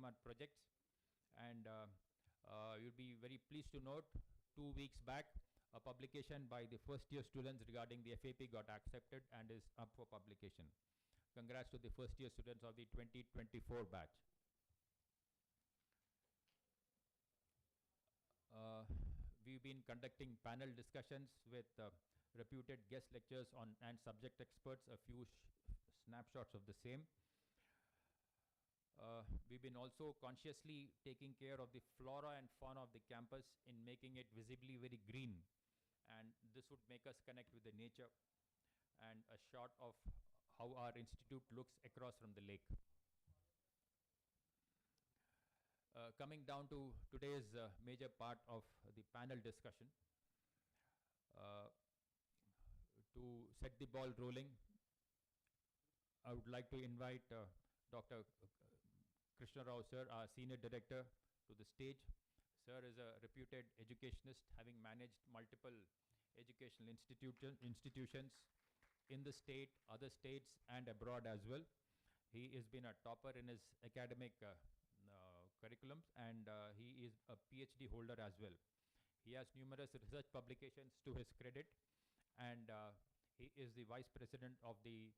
our projects. And you'll be very pleased to note 2 weeks back, a publication by the first year students regarding the FAP got accepted and is up for publication. Congrats to the first year students of the 2024 batch. We've been conducting panel discussions with reputed guest lecturers and subject experts, a few snapshots of the same. We've been also consciously taking care of the flora and fauna of the campus in making it visibly very green, and this would make us connect with the nature, and a shot of how our institute looks across from the lake. Coming down to today's major part of the panel discussion, to set the ball rolling, I would like to invite Dr. Krishna Rao sir, our Senior Director, to the stage. Sir is a reputed educationist, having managed multiple educational institutions in the state, other states, and abroad as well. He has been a topper in his academic curriculums, and he is a PhD holder as well. He has numerous research publications to his credit, and he is the Vice President of the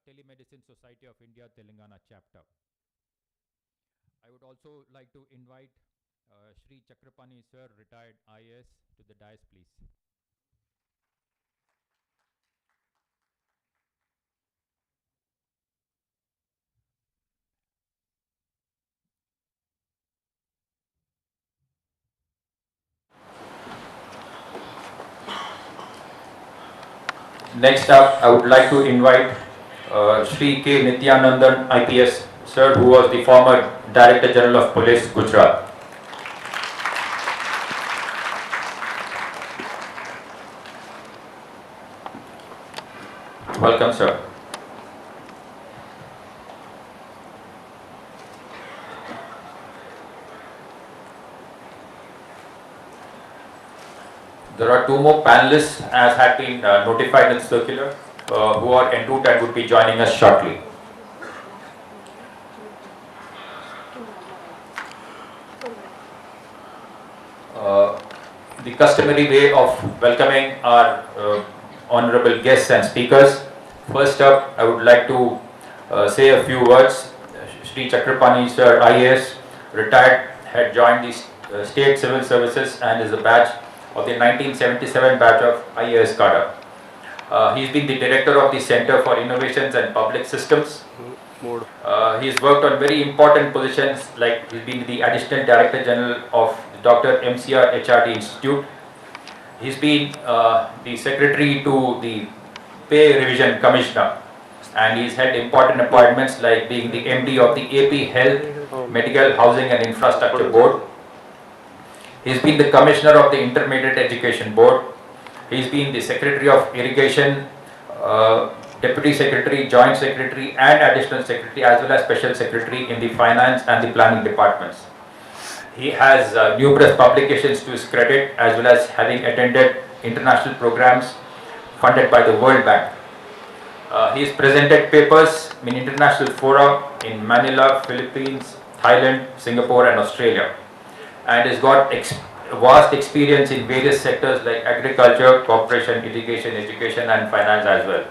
Telemedicine Society of India, Telangana chapter. I would also like to invite Shri Chakrapani sir, retired IAS, to the dais, please. Next up, I would like to invite Shri K. Nityanandan, IPS, sir, who was the former Director General of Police, Gujarat. Welcome, sir. There are two more panelists, as had been notified in the circular, who are en route and would be joining us shortly. The customary way of welcoming our honorable guests and speakers. First up, I would like to say a few words. Shri Chakrapani sir, IAS, retired, had joined the State Civil Services and is a batch of the 1977 batch of IAS cadre. He's been the director of the Center for Innovations and Public Systems. He's worked on very important positions, like he's been the Additional Director General of the Dr. MCR HRD Institute. He's been the Secretary to the Pay Revision Commissioner, and he's had important appointments like being the MD of the AP Health, Medical, Housing and Infrastructure Board. He's been the Commissioner of the Intermediate Education Board. He's been the Secretary of Irrigation, Deputy Secretary, Joint Secretary and Additional Secretary, as well as Special Secretary in the Finance and the Planning departments. He has numerous publications to his credit, as well as having attended international programs funded by the World Bank. He has presented papers in international fora in Manila, Philippines, Thailand, Singapore and Australia, and has got vast experience in various sectors like agriculture, corporation, irrigation, education and finance as well.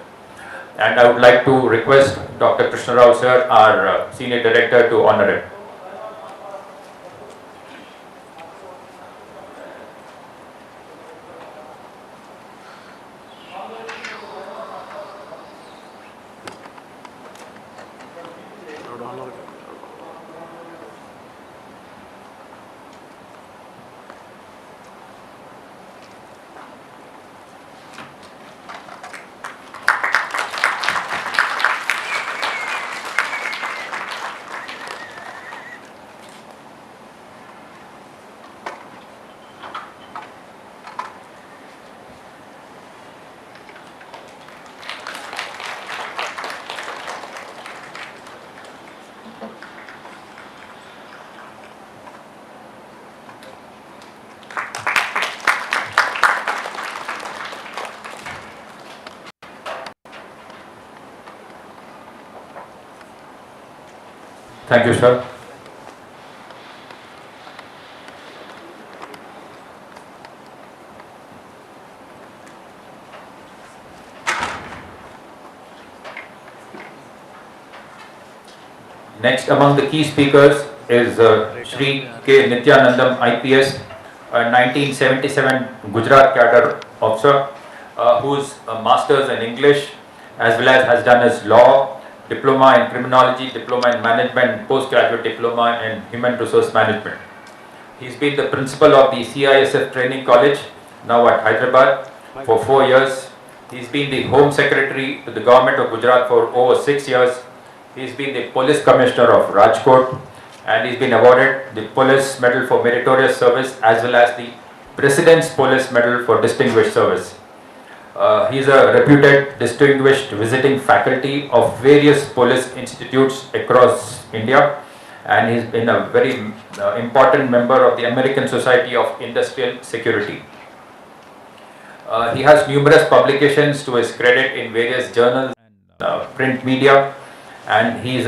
And I would like to request Dr. Krishna Rao sir, our Senior Director, to honor it. Thank you, sir. Next among the key speakers is Shri K. Nityanandam IPS, a 1977 Gujarat cadre officer who's a master's in English as well as has done his law, diploma in criminology, diploma in management, postgraduate diploma in human resource management. He's been the principal of the CISF Training College, now at Hyderabad, for 4 years. He's been the Home Secretary to the Government of Gujarat for over 6 years. He's been the Police Commissioner of Rajkot, and he's been awarded the Police Medal for Meritorious Service as well as the President's Police Medal for Distinguished Service. He's a reputed distinguished visiting faculty of various police institutes across India, and he's been a very important member of the American Society of Industrial Security. He has numerous publications to his credit in various journals and print media, and he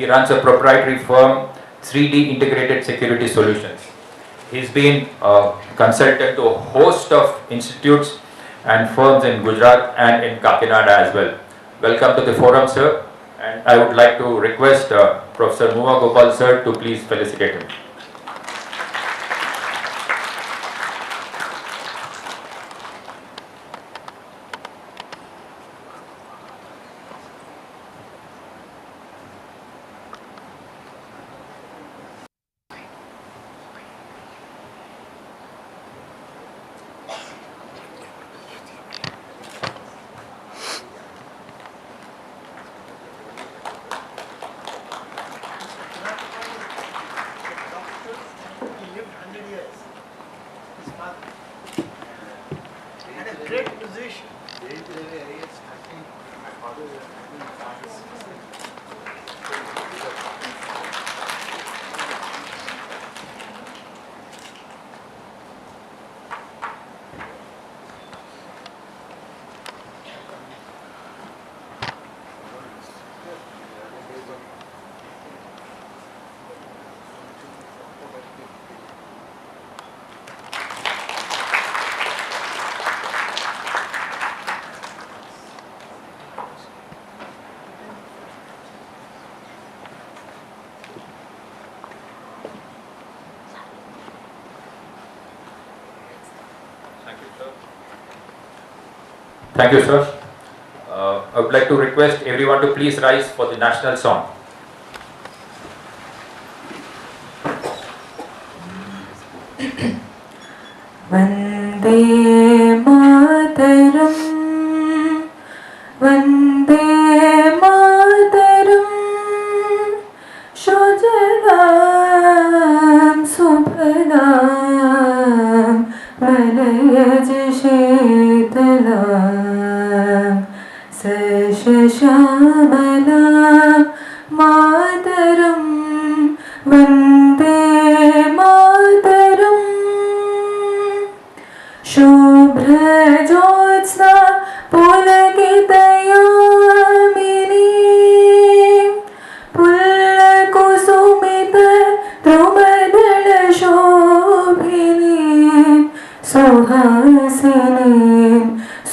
runs a proprietary firm, 3D Integrated Security Solutions. He's been a consultant to a host of institutes and firms in Gujarat and in Kakinada as well. Welcome to the forum, sir, and I would like to request Professor Muva Gopal sir to please felicitate him. Great musician. Thank you, sir. I would like to request everyone to please rise for the national song. Vande Mataram, Vande Mataram, Shojalam Subhalam, Malayaj Shetalam, Sashashamalam, Mataram, Vande Mataram. शुभ्रजोत्स्ना पुलकितयामिनी पुल्लकुसुमित द्रुमदलशोभिनी Suhasini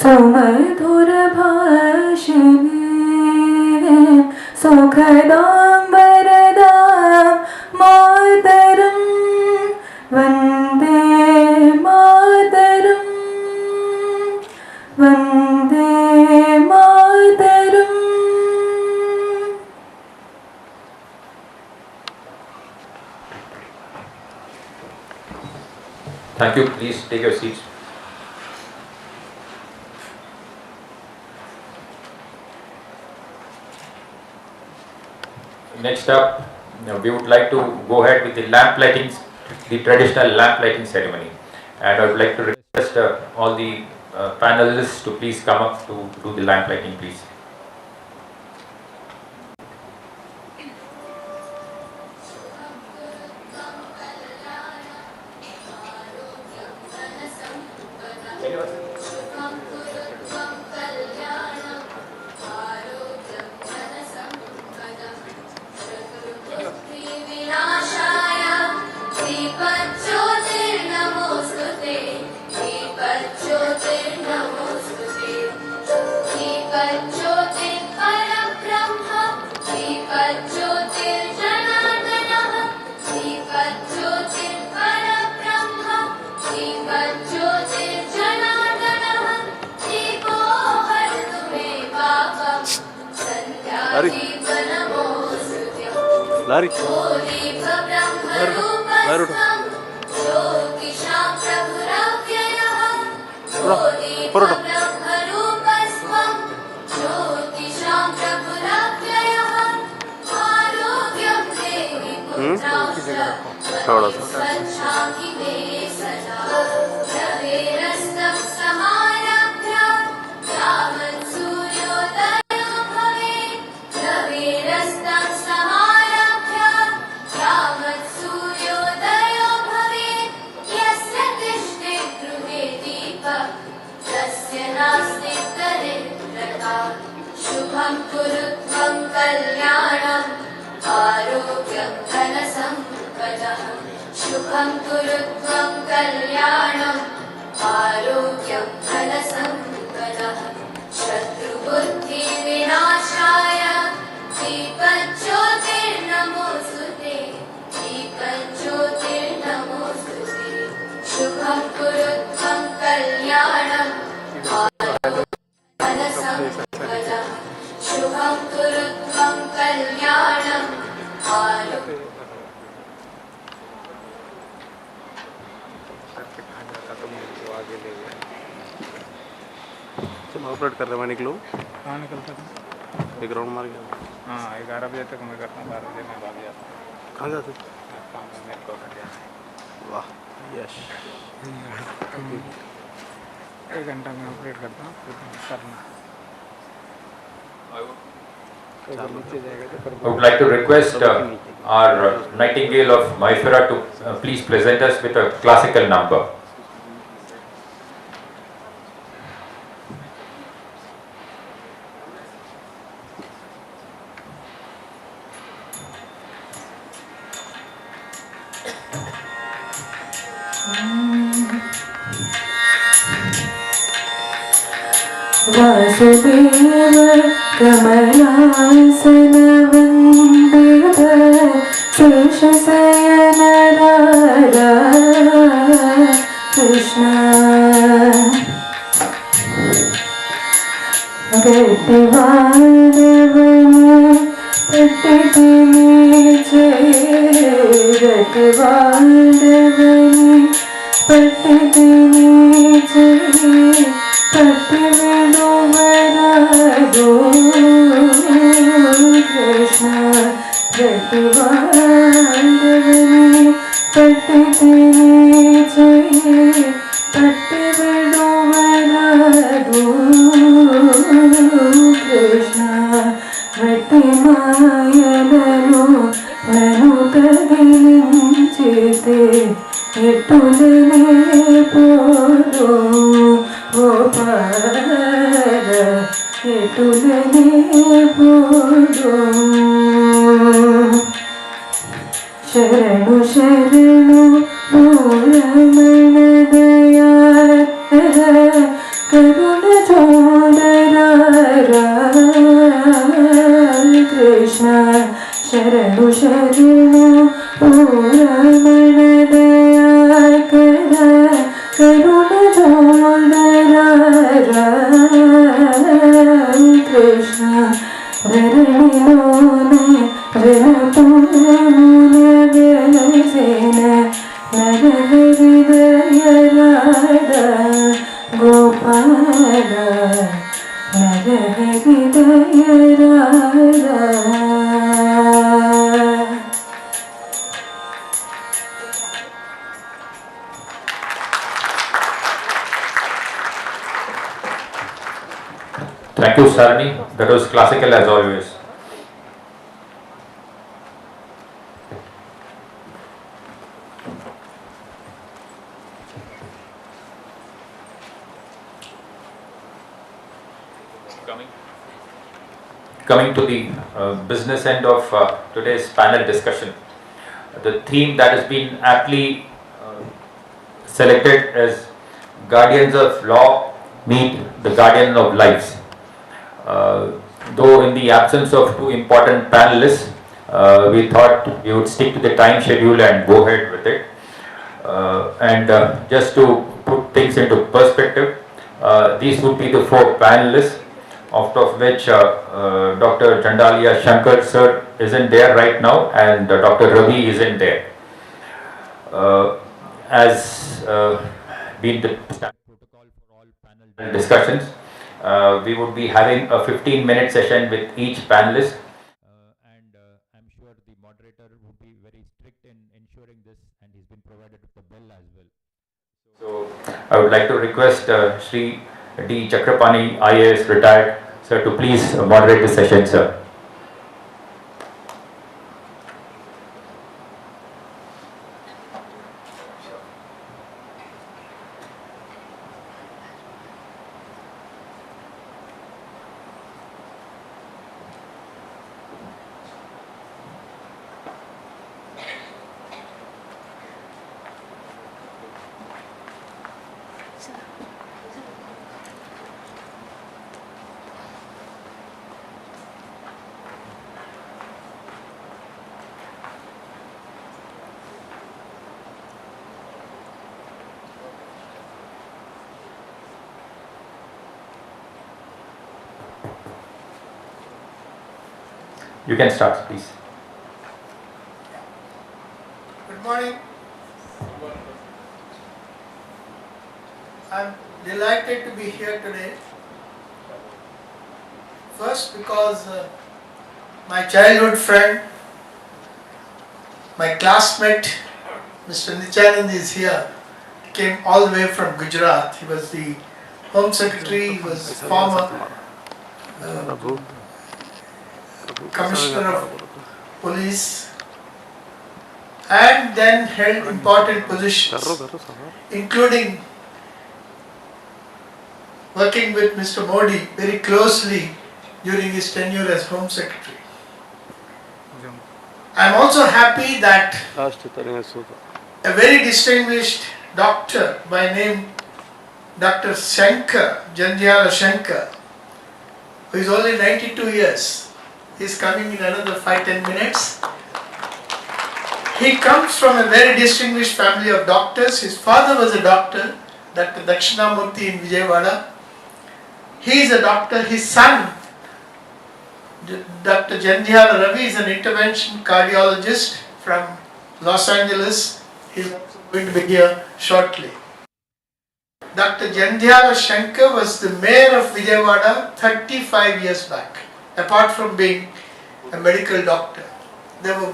सुमधुरभाषिणी सुखदां वरदां मातरं Vande Mataram Vande Mataram. Thank you. Please take your seats. Next up, we would like to go ahead with the lamp lighting, the traditional lamp lighting ceremony. And I would like to request all the panelists to please come up to do the lamp lighting, please. But भारी थोड़ा सा शुभं कुरु त्वं कल्याणम् आरोग्यं धनसम्पदः शुभं कुरु त्वं कल्याणम् आरोग्यं धनसम्पदः शत्रुबुद्धिविनाशाय दीपज्योतिर्नमोऽस्तुते दीपज्योतिर्नमोऽस्तुते शुभं कुरु त्वं कल्याणम् धनसम्पदः शुभं कुरु त्वं कल्याणम् आरोग्यं चलो ऑपरेट कर रहे हैं निकलो कहाँ निकलता था? एक राउंड मार गया हाँ 11 बजे तक मैं करता हूँ, 12 बजे मैं भाग जाता हूँ। कहाँ जाते काम में मेरे को कर जाना वाह यश है। 1 घंटा में ऑपरेट करता हूँ, फिर करना अगर नीचे जाएगा तो I would like to request our Nightingale of Maifera to please present us with a classical number. Vasudev कमलासन वन्दित शेषशयन Radha Krishna गतिवानवने पट्टिदिने गतिवानवने पट्टिदिने पट्टिविडुवरदो Krishna गतिवानवने पट्टिदिने पट्टिविडुवरदो Krishna मट्टि मायలను నను కదిలించితే ఎట్టులనే పోదు గోపాల ఎట్టులనే పోదు శరణు శరణు మూలమణ దయాకర కరుణ చోదరా కృష్ణ శరణు శరణు పూరమణ దయాకర కరుణ చోదరా కృష్ణ ధరణిలోనే రణపురమున వెలసిన నరహృదయ రాధా గోపాల నరహృదయ Radha Thank you, Sarani. That was classical as always. Coming to the business end of today's panel discussion, the theme that has been aptly selected as Guardians of Law Meet the Guardian of Lives. Though in the absence of two important panelists, we thought we would stick to the time schedule and go ahead with it. Just to put things into perspective, these would be the four panelists. out of which Dr. Chandalia Shankar sir isn't there right now, and Dr. Ravi isn't there. As been the standard protocol for all panel discussions, we would be having a 15-minute session with each panelist, and I'm sure the moderator would be very strict in ensuring this, and he's been provided with the bell as well. So I would like to request Sri D. Chakrapani, IAS retired, sir, to please moderate the session, sir. You can start, please. Good morning. I'm delighted to be here today. First because my childhood friend, my classmate, Mr. Nityanand is here. He came all the way from Gujarat. He was the Home Secretary, he was former Commissioner of Police, and then held important positions, including working with Mr. Modi very closely during his tenure as Home Secretary. I am also happy that a very distinguished doctor by name Dr. Shankar, Jandhyala Shankar, who is only 92 years, he is coming in another 5-10 minutes. He comes from a very distinguished family of doctors. His father was a doctor, Dr. Dakshinamurthy in Vijayawada. He is a doctor. His son, Dr. Jandhyala Ravi, is an intervention cardiologist from Los Angeles. He is also going to be here shortly. Dr. Jandhyala Shankar was the mayor of Vijayawada 35 years back, apart from being a medical doctor. They were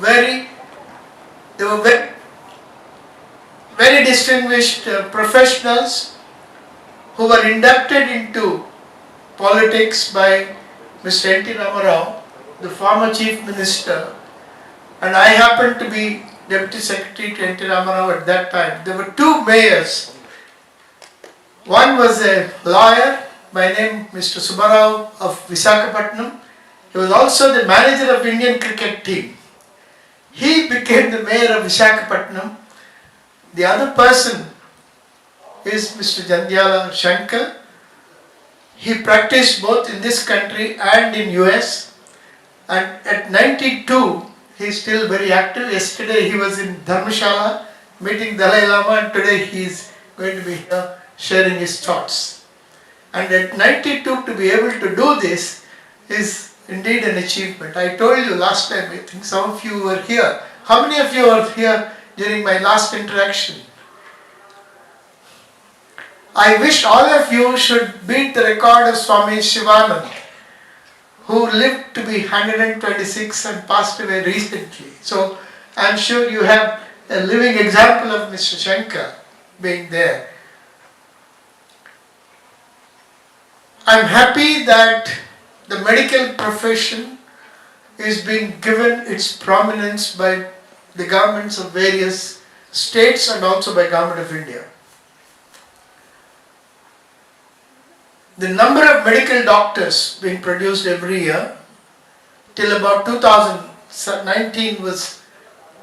very distinguished professionals who were inducted into politics by Mr. N.T. Ramarao, the former Chief Minister, and I happened to be Deputy Secretary to N.T. Ramarao at that time. There were two mayors. One was a lawyer by name Mr. Subbarao of Visakhapatnam. He was also the manager of Indian cricket team. He became the mayor of Visakhapatnam. The other person is Mr. Jandhyala Shankar. He practiced both in this country and in US, and at 92 he is still very active. Yesterday he was in Dharmshala meeting Dalai Lama, and today he is going to be here sharing his thoughts. And at 92 to be able to do this is indeed an achievement. I told you last time, I think some of you were here. How many of you were here during my last interaction? I wish all of you should beat the record of Swami Shivanand, who lived to be 126 and passed away recently. So I am sure you have a living example of Mr. Shankar being there. I am happy that the medical profession is being given its prominence by the governments of various states and also by Government of India. The number of medical doctors being produced every year till about 2019 was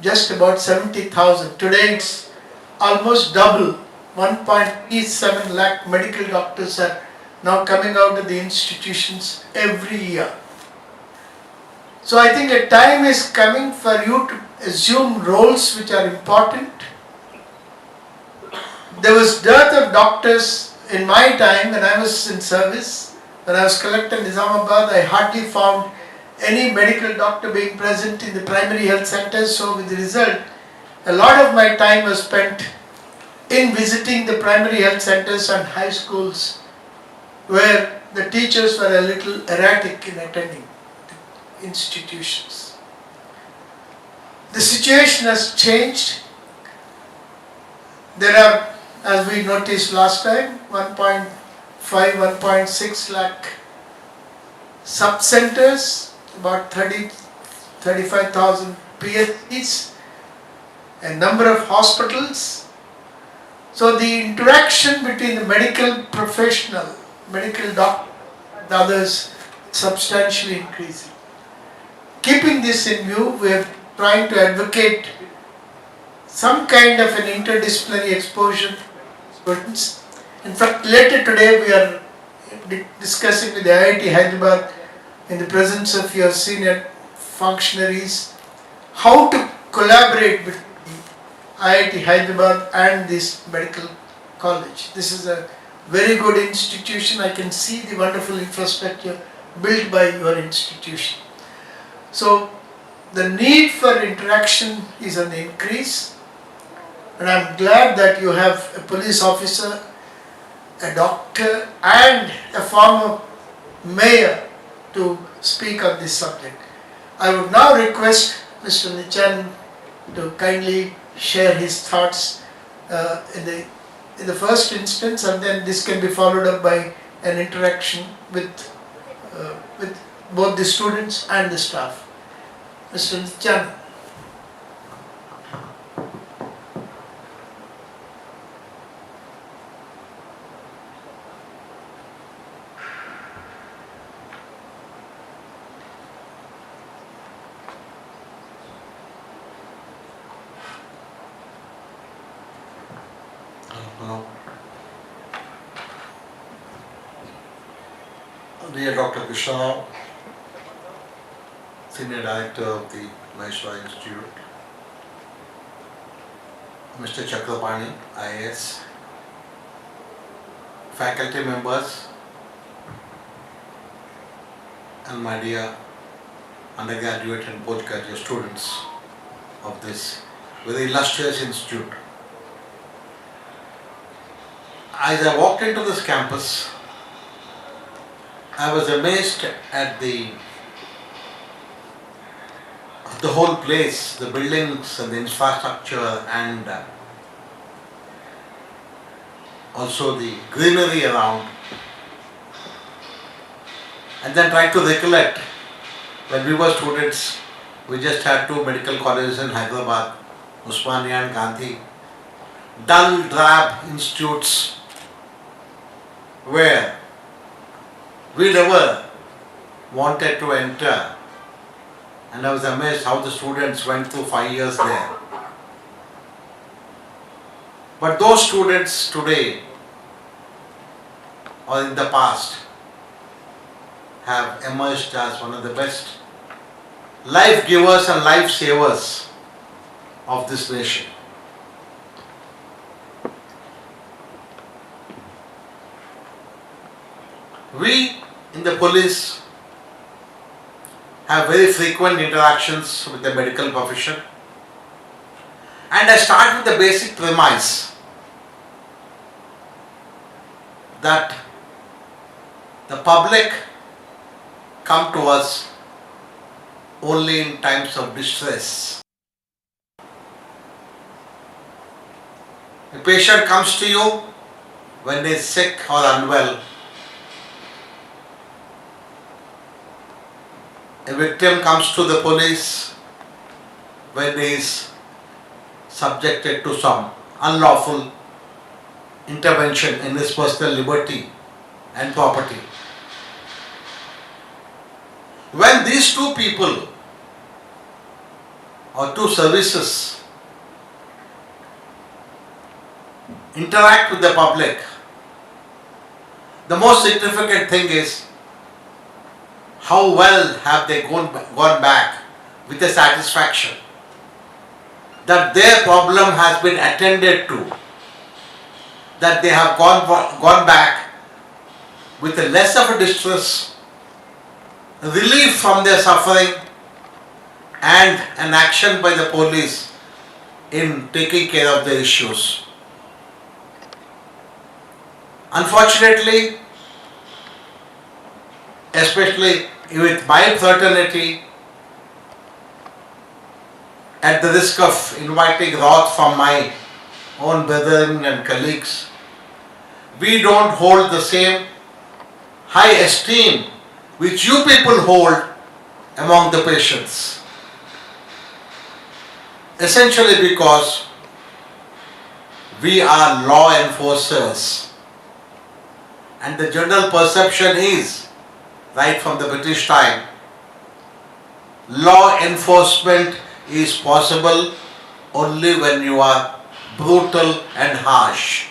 just about 70,000. Today it's almost double. 1.37 lakh medical doctors are now coming out of the institutions every year. So I think a time is coming for you to assume roles which are important. There was dearth of doctors in my time when I was in service. When I was collector in Nizamabad, I hardly found any medical doctor being present in the primary health centers. So with the result, a lot of my time was spent in visiting the primary health centers and high schools where the teachers were a little erratic in attending the institutions. The situation has changed. There are, as we noticed last time, 1.5, 1.6 lakh sub-centers, about 35,000 PSCs, a number of hospitals. So the interaction between the medical professional, medical doctor and others substantially increasing. Keeping this in view, we are trying to advocate some kind of an interdisciplinary exposure to students. In fact, later today we are discussing with the IIT Hyderabad in the presence of your senior functionaries how to collaborate between IIT Hyderabad and this medical college. This is a very good institution. I can see the wonderful infrastructure built by your institution. So the need for interaction is on the increase, and I'm glad that you have a police officer, a doctor and a former mayor to speak on this subject. I would now request Mr. Nichan to kindly share his thoughts in the first instance, and then this can be followed up by an interaction with both the students and the staff. Mr. Nichan. Dear Dr. Krishna Rao, Senior Director of the Maheshwari Institute, Mr. Chakrapani, IAS, faculty members, and my dear undergraduate and postgraduate students of this very illustrious institute. As I walked into this campus, I was amazed at the whole place, the buildings and the infrastructure, and also the greenery around. And then tried to recollect, when we were students, we just had two medical colleges in Hyderabad, Osmania and Gandhi, dull, drab institutes where we never wanted to enter, and I was amazed how the students went through 5 years there. But those students today or in the past have emerged as one of the best life givers and life savers of this nation. We in the police have very frequent interactions with the medical profession, and I start with the basic premise that the public come to us only in times of distress. A patient comes to you when they is sick or unwell. A victim comes to the police when he is subjected to some unlawful intervention in his personal liberty and property. When these two people or two services interact with the public, the most significant thing is how well have they gone back with a satisfaction that their problem has been attended to, that they have gone back with a less of a distress, relief from their suffering, and an action by the police in taking care of their issues. Unfortunately, especially with my fraternity, at the risk of inviting wrath from my own brethren and colleagues, we don't hold the same high esteem which you people hold among the patients. Essentially because we are law enforcers, and the general perception is, right from the British time, law enforcement is possible only when you are brutal and harsh.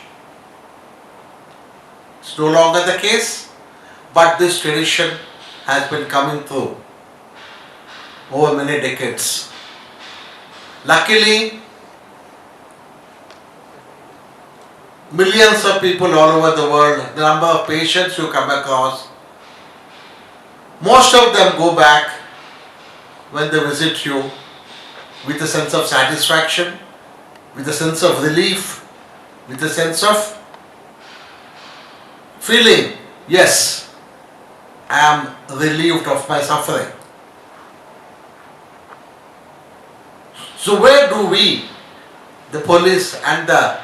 It's no longer the case, but this tradition has been coming through over many decades. Luckily, millions of people all over the world, the number of patients you come across, most of them go back when they visit you with a sense of satisfaction, with a sense of relief, with a sense of feeling, yes, I am relieved of my suffering. So where do we, the police and the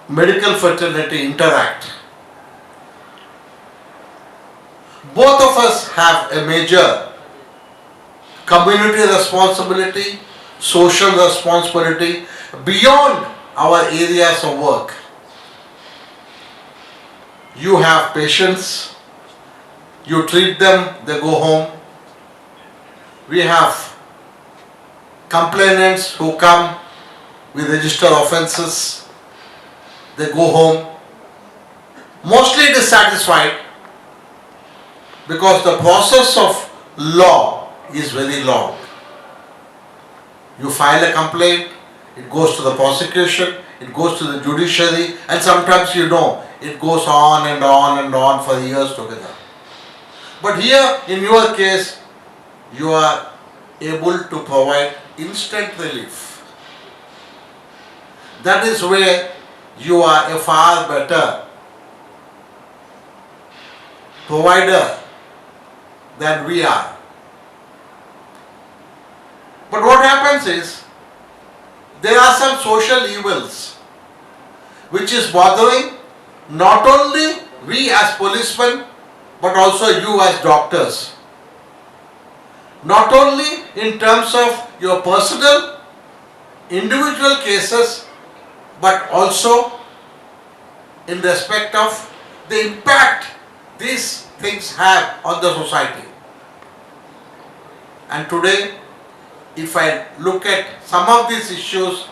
medical fraternity, interact? Both of us have a major community responsibility, social responsibility beyond our areas of work. You have patients, you treat them, they go home. We have complainants who come, we register offences, they go home. Mostly dissatisfied because the process of law is very long. You file a complaint, it goes to the prosecution, it goes to the judiciary, and sometimes it goes on and on and on for years together. But here, in your case, you are able to provide instant relief. That is where you are a far better provider than we are. But what happens is, there are some social evils which is bothering not only we as policemen, but also you as doctors. Not only in terms of your personal, individual cases, but also in respect of the impact these things have on the society. And today, if I look at some of these issues,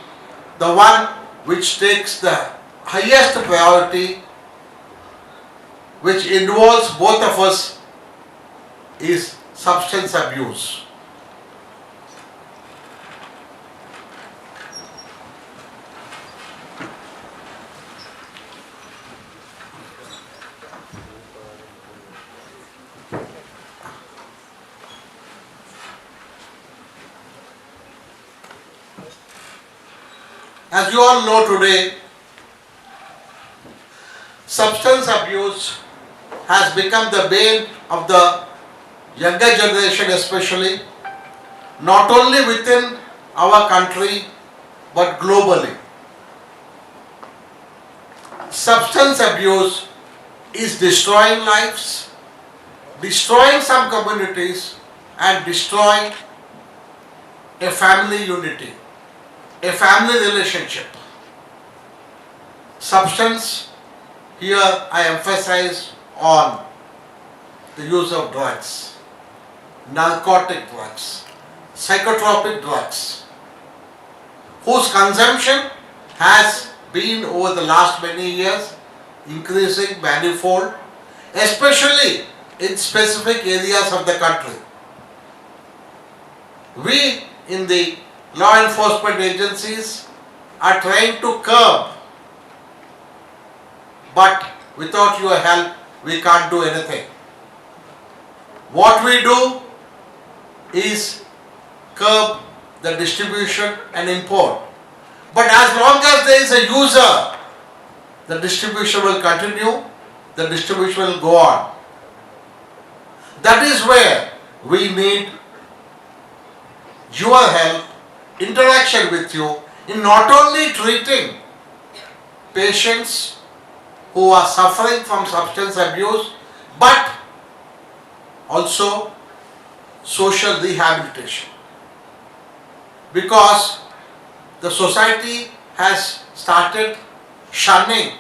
the one which takes the highest priority, which involves both of us, is substance abuse. As you all know today, substance abuse has become the bane of the younger generation, especially, not only within our country but globally. Substance abuse is destroying lives, destroying some communities, and destroying a family unity, a family relationship. Substance, here I emphasize on the use of drugs, narcotic drugs, psychotropic drugs, whose consumption has been over the last many years increasing manifold, especially in specific areas of the country. We in the law enforcement agencies are trying to curb but without your help, we can't do anything. What we do is curb the distribution and import. But as long as there is a user, the distribution will continue, the distribution will go on. That is where we need your help, interaction with you in not only treating patients who are suffering from substance abuse, but also social rehabilitation. Because the society has started shunning,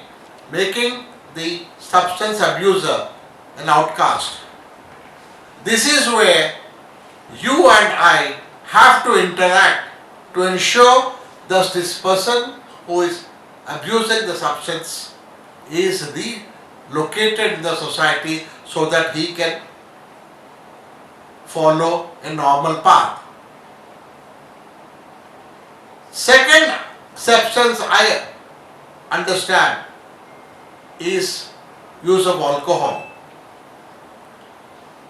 making the substance abuser an outcast. This is where you and I have to interact to ensure that this person who is abusing the substance is relocated in the society so that he can follow a normal path. Second substance I understand is use of alcohol,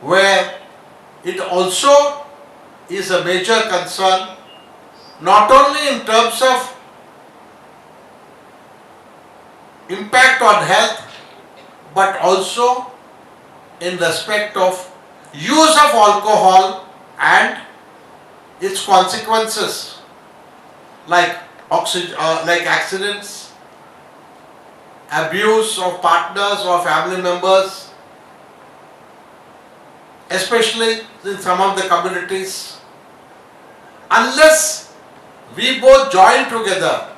where it also is a major concern, not only in terms of impact on health, but also in respect of use of alcohol and its consequences, like accidents, abuse of partners or family members, especially in some of the communities. Unless we both join together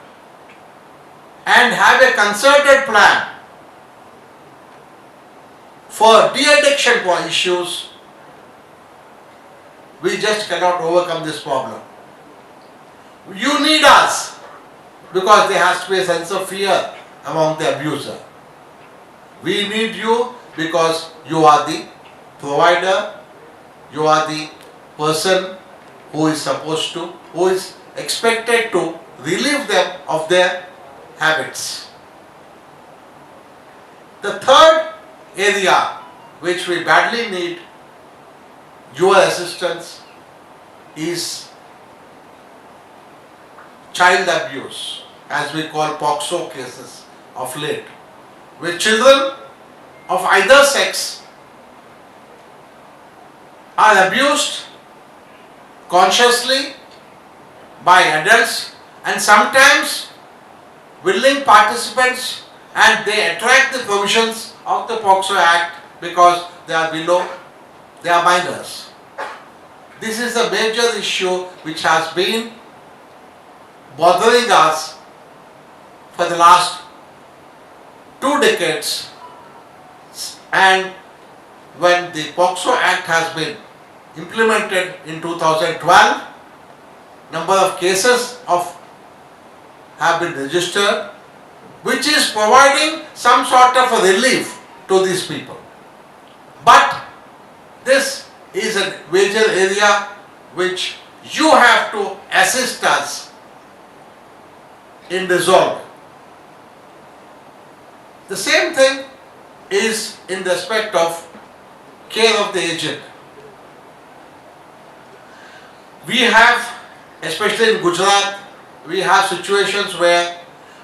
and have a concerted plan for de-addiction issues, we just cannot overcome this problem. You need us because there has to be a sense of fear among the abuser. We need you because you are the provider, you are the person who is supposed to, who is expected to relieve them of their habits. The third area which we badly need your assistance is child abuse, as we call POCSO cases of late, where children of either sex are abused consciously by adults and sometimes willing participants, and they attract the provisions of the POCSO Act because they are below, they are minors. This is a major issue which has been bothering us for the last 2 decades, and when the POCSO Act has been implemented in 2012, number of cases have been registered, which is providing some sort of a relief to these people. But this is a major area which you have to assist us in resolving. The same thing is in respect of care of the aged. We have, especially in Gujarat, we have situations where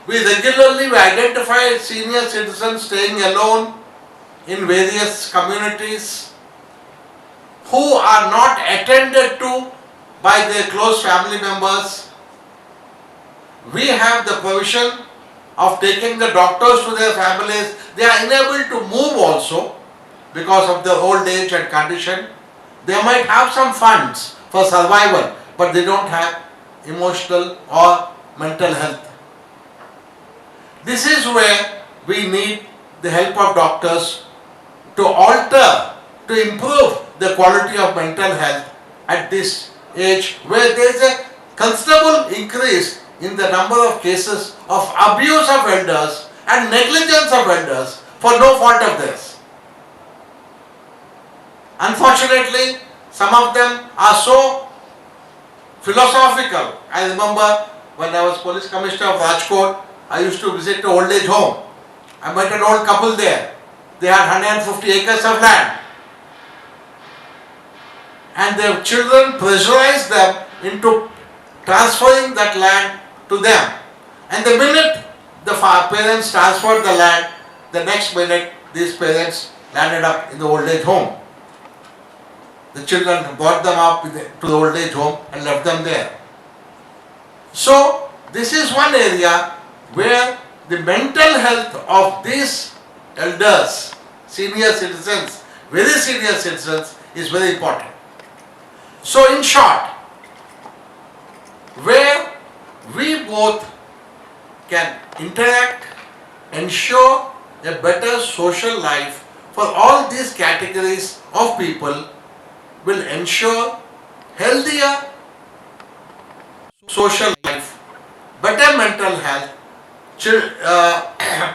we regularly identify senior citizens staying alone in various communities who are not attended to by their close family members. We have the provision of taking the doctors to their families. They are unable to move also because of their old age and condition. They might have some funds for survival, but they don't have emotional or mental health. This is where we need the help of doctors to alter, to improve the quality of mental health at this age, where there is a considerable increase in the number of cases of abuse of elders and negligence of elders for no fault of theirs. Unfortunately, some of them are so philosophical. I remember when I was police commissioner of Rajkot, I used to visit the old age home, I met an old couple there. They had 150 acres of land. And their children pressurized them into transferring that land to them. And the minute the parents transferred the land, the next minute these parents landed up in the old age home. The children brought them up to the old age home and left them there. So this is one area where the mental health of these elders, senior citizens, very senior citizens, is very important. So in short, where we both can interact, ensure a better social life for all these categories of people, will ensure healthier social life, better mental health,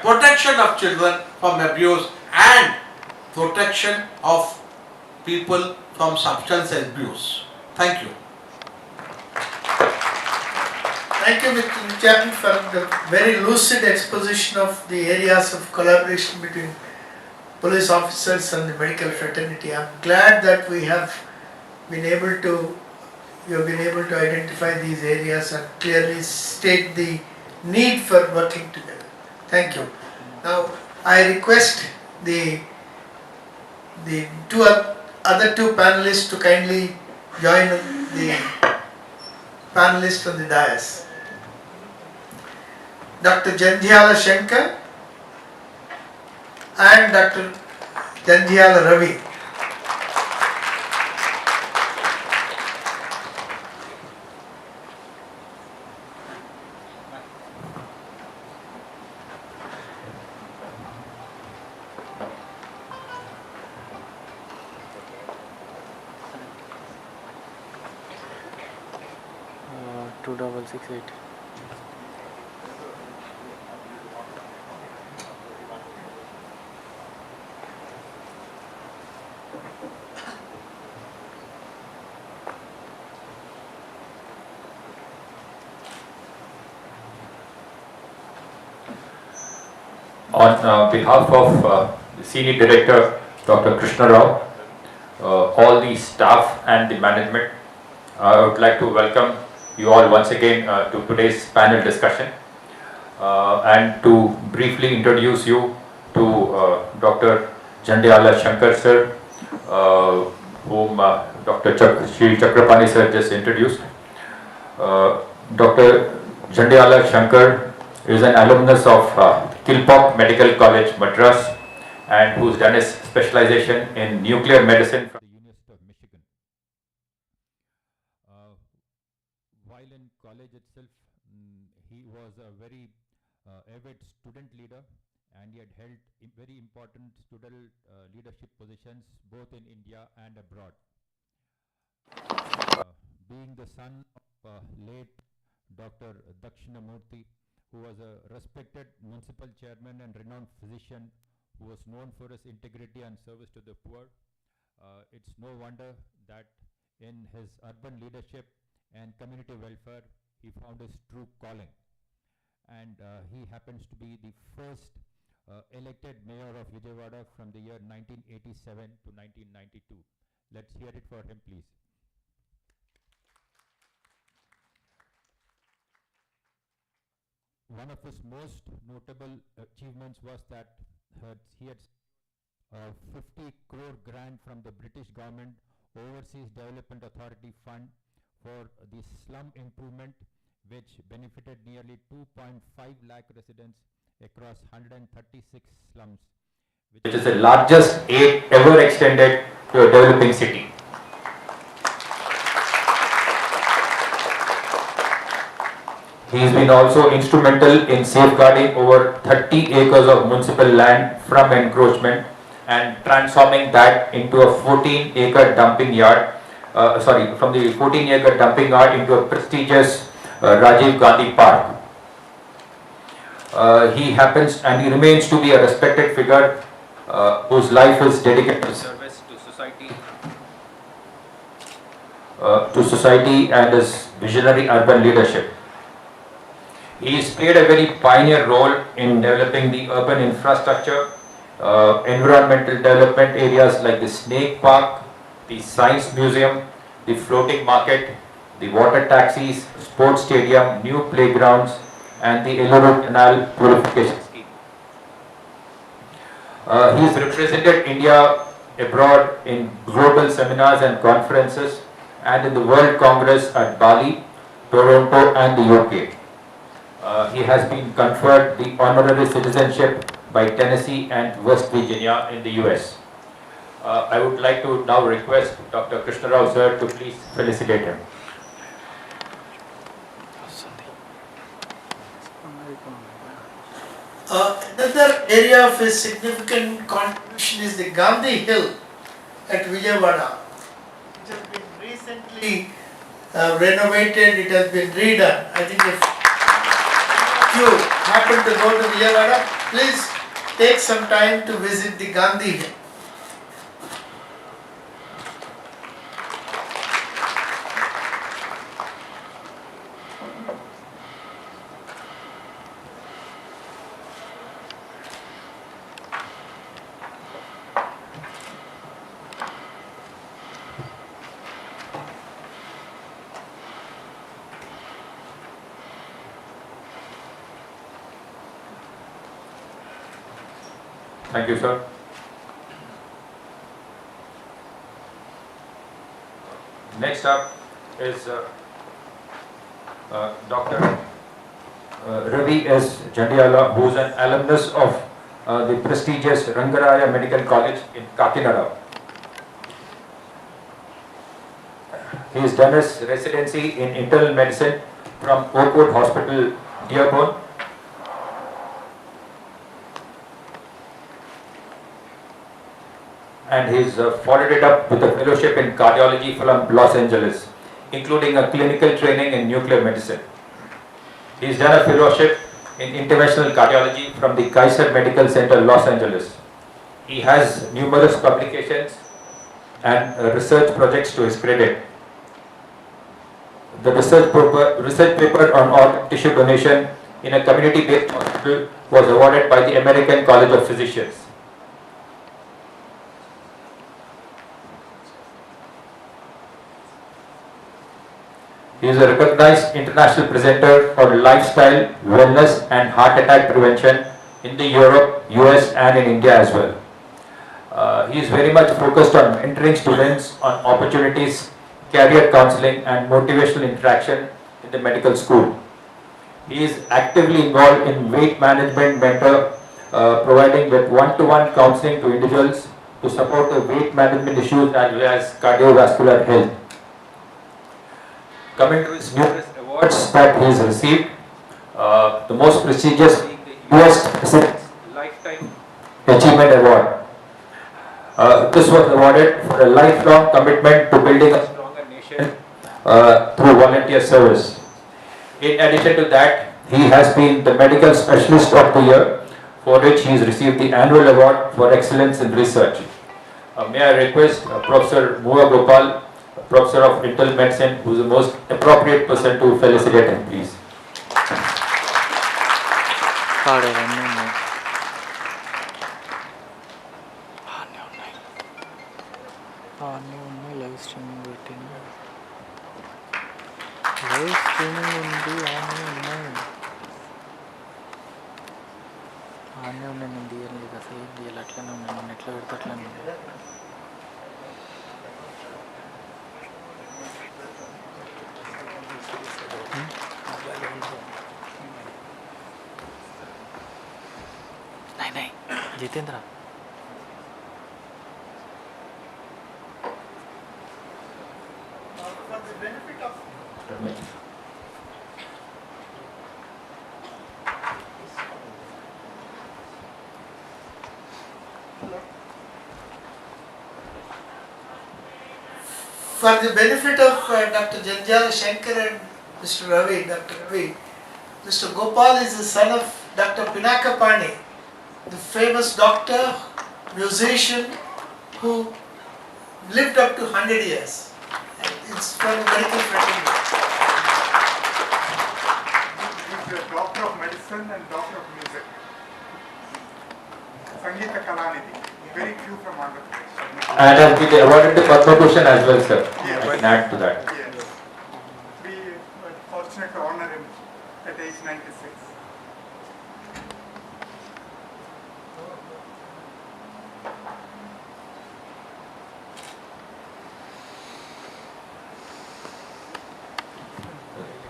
protection of children from abuse, and protection of people from substance abuse. Thank you. Thank you, Mr. Chairman, for the very lucid exposition of the areas of collaboration between police officers and the medical fraternity. I'm glad that we have been able to, you have been able to identify these areas and clearly state the need for working together. Thank you. Now, I request the other two panelists to kindly join the panelists on the dais. Dr. Jandhyala Shankar and Dr. Jandhyala Ravi. Uh, 2668. On behalf of the Senior Director, Dr. Krishna Rao, all the staff and the management, I would like to welcome you all once again to today's panel discussion and to briefly introduce you to Dr. Jandhyala Shankar sir, whom Dr. Shri Chakrapani sir just introduced. Dr. Jandhyala Shankar is an alumnus of Kilpauk Medical College, Madras, and who's done his specialization in nuclear medicine from the University of Michigan. While in college itself, he was a very avid student leader, and he had held very important student leadership positions both in India and abroad. Being the son of late Dr. Dakshinamurthy, who was a respected municipal chairman and renowned physician who was known for his integrity and service to the poor, it's no wonder that in his urban leadership and community welfare, he found his true calling. And he happens to be the first elected mayor of Vijayawada from the year 1987 to 1992. Let's hear it for him, please. One of his most notable achievements was that he had a 50 crore grant from the British government Overseas Development Authority Fund for the slum improvement, which benefited nearly 2.5 lakh residents across 136 slums, which is the largest aid ever extended to a developing city. He's been also instrumental in safeguarding over 30 acres of municipal land from encroachment and transforming that into a 14-acre dumping yard, from the 14-acre dumping yard into a prestigious Rajiv Gandhi Park. He happens and he remains to be a respected figure whose life is dedicated to service to society and his visionary urban leadership. He's played a very pioneer role in developing the urban infrastructure, environmental development areas like the Snake Park, the Science Museum, the floating market, the water taxis, sports stadium, new playgrounds, and the Eluru Canal purification scheme. He's represented India abroad in global seminars and conferences and in the World Congress at Bali, Toronto, and the UK. He has been conferred the honorary citizenship by Tennessee and West Virginia in the US. I would like to now request Dr. Krishna Rao sir to please felicitate him. Another area of his significant contribution is the Gandhi Hill at Vijayawada, which has been recently renovated, it has been redone. I think if you happen to go to Vijayawada, please take some time to visit the Gandhi Hill. Thank you, sir. Next up is Dr. Ravi S. Jandiala, who is an alumnus of the prestigious Rangaraya Medical College in Kakinada. He has done his residency in internal medicine from Oakwood Hospital, Dearborn. And he's followed it up with a fellowship in cardiology from Los Angeles, including a clinical training in nuclear medicine. He's done a fellowship in interventional cardiology from the Kaiser Medical Center, Los Angeles. He has numerous publications and research projects to his credit. The research paper on organ tissue donation in a community-based hospital was awarded by the American College of Physicians. He is a recognized international presenter on lifestyle, wellness and heart attack prevention in the Europe, US and in India as well. He is very much focused on mentoring students on opportunities, career counseling and motivational interaction in the medical school. He is actively involved in weight management mentor, providing with one-to-one counseling to individuals to support the weight management issues as well as cardiovascular health. Coming to his numerous awards that he has received, the most prestigious being the US President's Lifetime Achievement Award. This was awarded for a lifelong commitment to building a stronger nation through volunteer service. In addition to that, he has been the Medical Specialist of the Year, for which he has received the annual award for excellence in research. May I request Professor Mua Gopal, Professor of Internal Medicine, who is the most appropriate person to felicitate him, please. Live streaming పెట్టింది live streaming ఉంది ఆనే ఉన్నాయి నేను తీయలేదు అసలు ఏం తీయాలి అట్లనే ఉన్నాయి నేను ఎట్లా పెడితే అట్లనే ఉంది नहीं Jitendra For the benefit of Dr. Jandiala Shankar and Mr. Ravi, Dr. Ravi, Mr. Gopal is the son of Dr. Pinaka Pani, the famous doctor, musician who lived up to 100 years. And it's from the medical fraternity. musician and doctor of music. Sangeeta Kalanidhi. Very few from Andhra Pradesh. And has been awarded the Padma Bhushan as well, sir. Yeah, I can add to that. Yes. We were fortunate to honor him at age 96.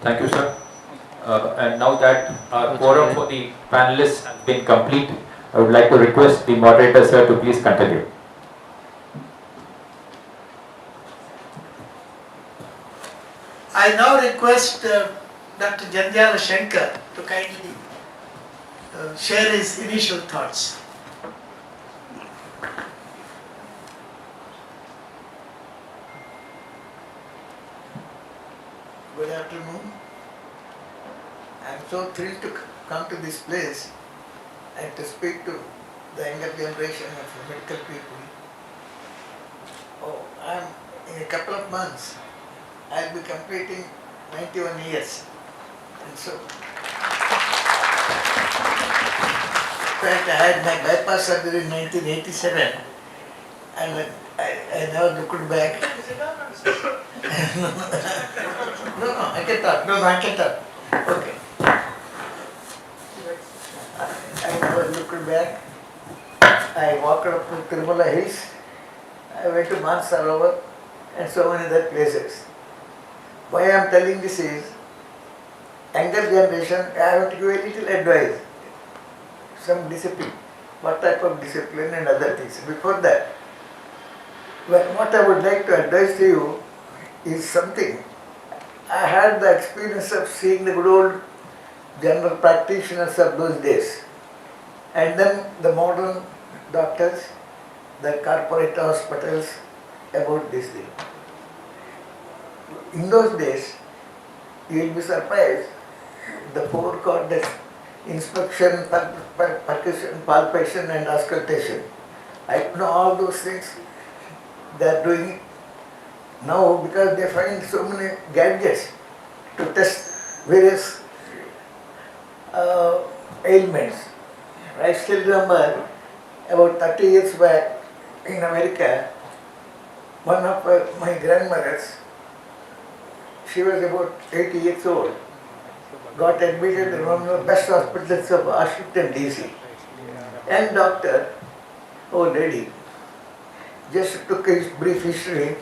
Thank you, sir. And now that our quorum for the panelists has been complete, I would like to request the moderator, sir, to please continue. I now request Dr. Jandyala Shankar to kindly share his initial thoughts. Good afternoon. I am so thrilled to come to this place and to speak to the younger generation of medical people. In a couple of months, I'll be completing 91 years. And so, in fact, I had my bypass surgery in 1987 and I never looked back. No, I can talk. No, I can talk. Okay. I never looked back. I walked up to Tirumala Hills. I went to Mansarovar and so many other places. Why I am telling this is, younger generation, I have to give a little advice. Some discipline. What type of discipline and other things. Before that, what I would like to advise to you is something. I had the experience of seeing the good old general practitioners of those days. And then the modern doctors, the corporate hospitals about this thing. In those days, you will be surprised, the four corners, inspection, percussion, palpation and auscultation. I know all those things they are doing now because they find so many gadgets to test various ailments. I still remember about 30 years back in America, one of my grandmothers, she was about 80 years old, got admitted in one of the best hospitals of Washington DC. And doctor, old lady, just took his brief history,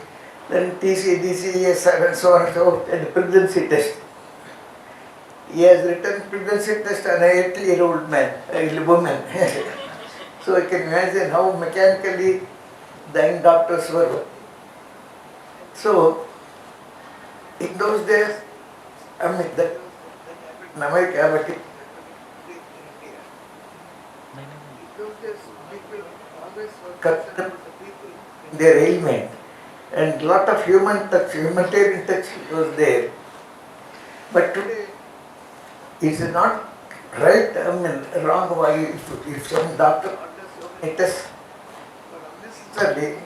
then TC, DC, and so on and so forth, and pregnancy test. He has written pregnancy test on an 80-year-old man, a woman. So you can imagine how mechanically the young doctors were. So, in those days, I mean, that in America, but in those days, people always were concerned about the people in their ailment. And lot of human touch, humanitarian touch was there. But today, it's not right, I mean, wrong why if some doctor orders a test, unnecessarily,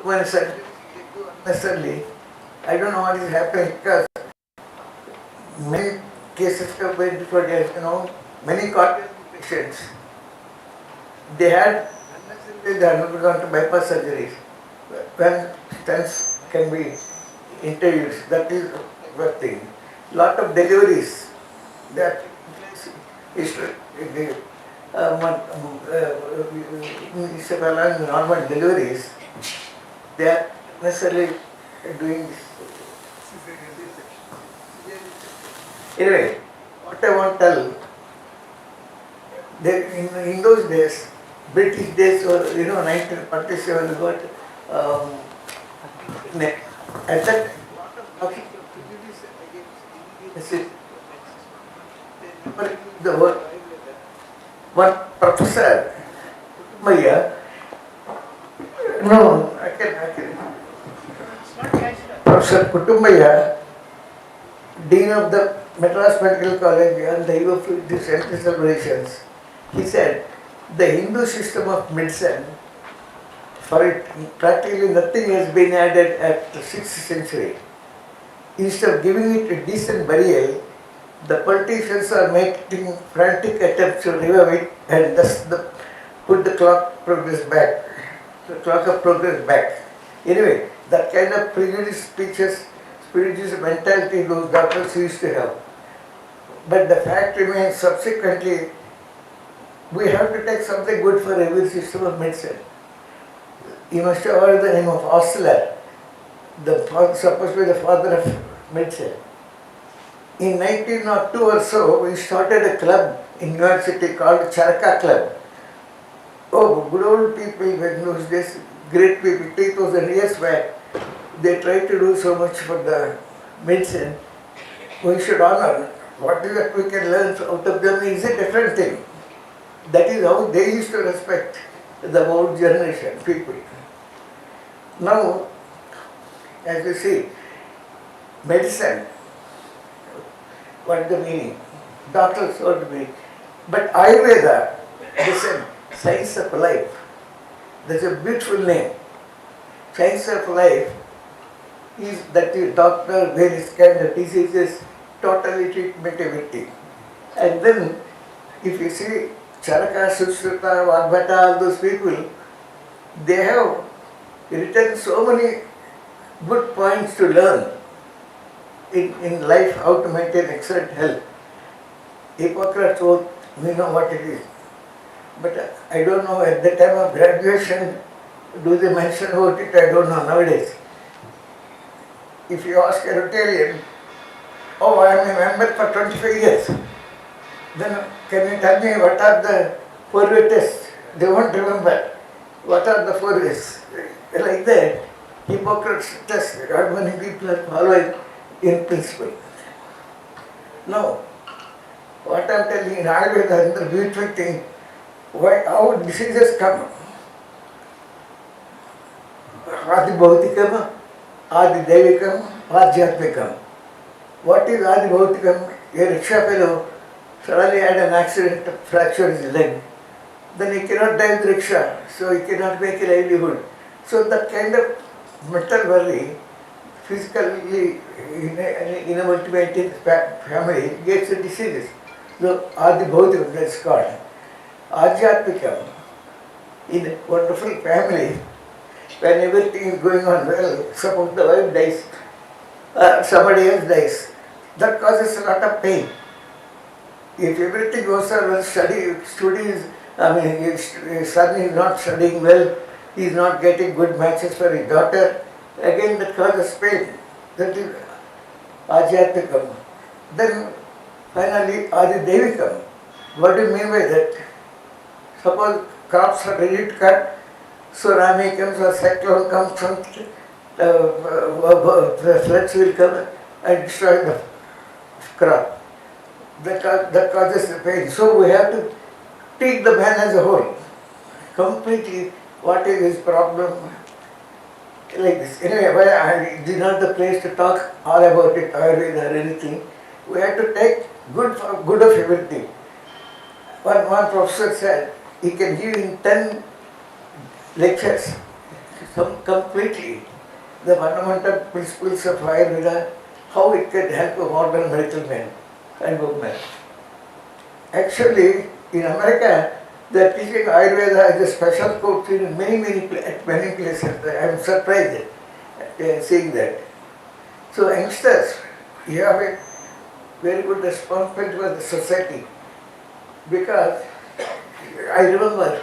when surgery they go unnecessarily, I don't know what is happening because many cases have been referred as, many cardiac patients, they had unnecessarily they are not gone to bypass surgeries when stents can be introduced. That is one thing. Lot of deliveries that is normal deliveries, they are necessarily doing this. Anyway, what I want to tell, in those days, British days or 1947, we got at that lot of talking against the word. One professor, Maya, no, I can. Professor Kutumbaya, Dean of the Madras Medical College on the eve of the century celebrations, he said, the Hindu system of medicine, for it practically nothing has been added at the 6th century. Instead of giving it a decent burial, The politicians are making frantic attempts to revive it and thus put the clock progress back, the clock of progress back. Anyway, that kind of prejudice speeches, prejudice mentality those doctors used to have. But the fact remains, subsequently, we have to take something good for every system of medicine. You must have heard the name of Osler, supposed to be the father of medicine. In 1902 or so, we started a club in New York City called Charaka Club. Oh, good old people in those days, great people, 3,000 years back, they tried to do so much for the medicine. We should honor. What is that we can learn out of them is a different thing. That is how they used to respect the old generation people. Now, as you see, medicine, what is the meaning? Doctors what the meaning. But Ayurveda is a science of life. That's a beautiful name. Science of life is that the doctor, various kind of diseases, totally treatmentability. And then, if you see Charaka, Sushruta, Vagbhata, all those people, they have written so many good points to learn in life, how to maintain excellent health. Hippocrates oath, we know what it is. But I don't know, at the time of graduation, do they mention about it? I don't know nowadays. If you ask a Rotarian, oh, I am a member for 25 years, then can you tell me what are the 4-way tests? They won't remember. What are the 4 ways? Like that, Hippocrates test, not many people are following in principle. Now, what I am telling in Ayurveda is the beautiful thing, how diseases come. Adi Bhautikam, Adi Devikam, Adhyatmikam. What is Adi Bhautikam? A rickshaw fellow suddenly had an accident, fractured his leg. Then he cannot drive the rickshaw, so he cannot make a livelihood. So that kind of mental worry, physically inability to maintain family, gets the diseases. So Adi Bhautikam, that's called. Adhyatmikam, in a wonderful family, when everything is going on well, suppose the wife dies, somebody else dies, that causes a lot of pain. If everything goes on well, studies, his son is not studying well, he is not getting good matches for his daughter, again that causes pain. That is Adhyatmikam. Then finally Adi Devikam. What do you mean by that? Suppose crops are ready to cut, tsunami comes or cyclone comes, the floods will come and destroy the crop. That causes the pain. So we have to treat the man as a whole. Completely, what is his problem? Like this. Anyway, this is not the place to talk all about it, Ayurveda or anything. We have to take good of everything. One professor said, he can give in 10 lectures, completely, the fundamental principles of Ayurveda, how it can help a modern medical man and woman. Actually, in America, they are teaching Ayurveda as a special course in many places. I am surprised at seeing that. So youngsters, you have a very good responsibility for the society, because I remember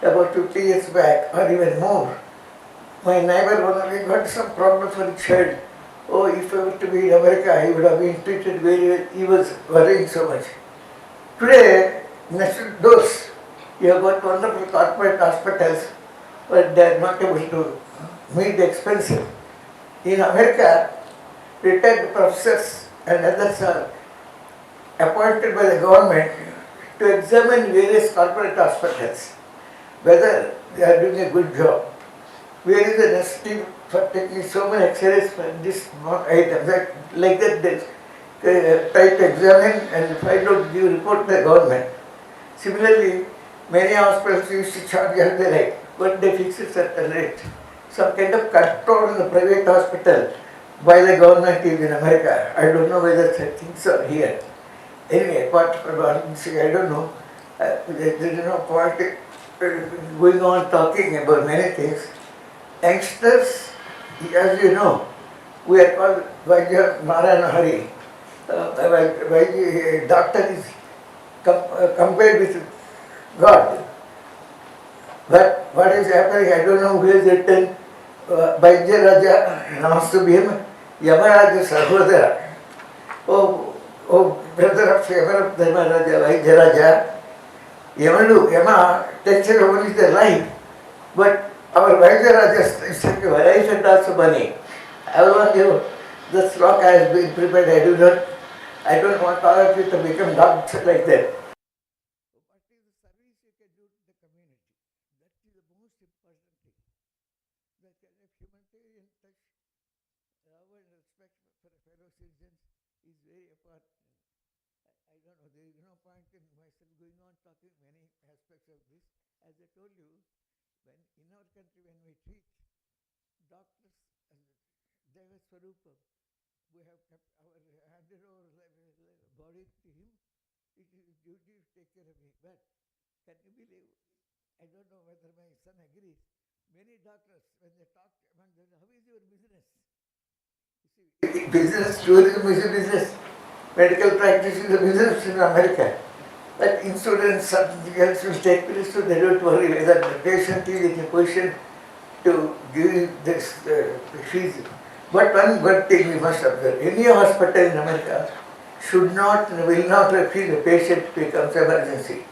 about 50 years back or even more, my neighbor only got some problem for a child. Oh, if I were to be in America, he would have been treated very well. He was worrying so much. Today, next to those, you have got wonderful corporate hospitals, but they are not able to meet the expenses. In America, retired professors and others are appointed by the government to examine various corporate hospitals, whether they are doing a good job. Where is the necessity for taking so many X-rays for this item? Like that, they try to examine and find out, give report to the government. Similarly, many hospitals used to charge as they like, but they fix a certain rate. Some kind of control in the private hospital by the government is in America. I don't know whether such things are here. Anyway, apart from all this, I don't know. There is no point going on talking about many things. Youngsters, as you know, we are called Vaidya Narayana Hari. Doctor is compared with God. But what is happening, I don't know who has written Vaidya Raja Namastubhyam Yamaraja Sahodara. Oh, brother of Yama Dharmaraja, Vaidya Raja. Yama takes only the life, but our Vaidya Raja is taking life and also money. I will want you, the sloka has been prepared, I don't want all of you to become doctors like that. What is the service you can do to the community? That is the most important thing. The humanitarian touch, love and respect for fellow citizens is very important. I don't know, there is no point in myself going on talking many aspects of this. As I told you, when in our country when we treat doctors as Deva Swarupam, we have kept handed over body to him. It is his duty to take care of me. But can you believe? I don't know whether my son agrees. Many doctors, when they talk among them, how is your business? You see, business, tourism is a business. Medical practice is a business in America. But insurance, something else will take place, so they don't worry whether the patient is in a position to give this fees. But one good thing we must observe, any hospital in America should not, will not refuse a patient becomes emergency.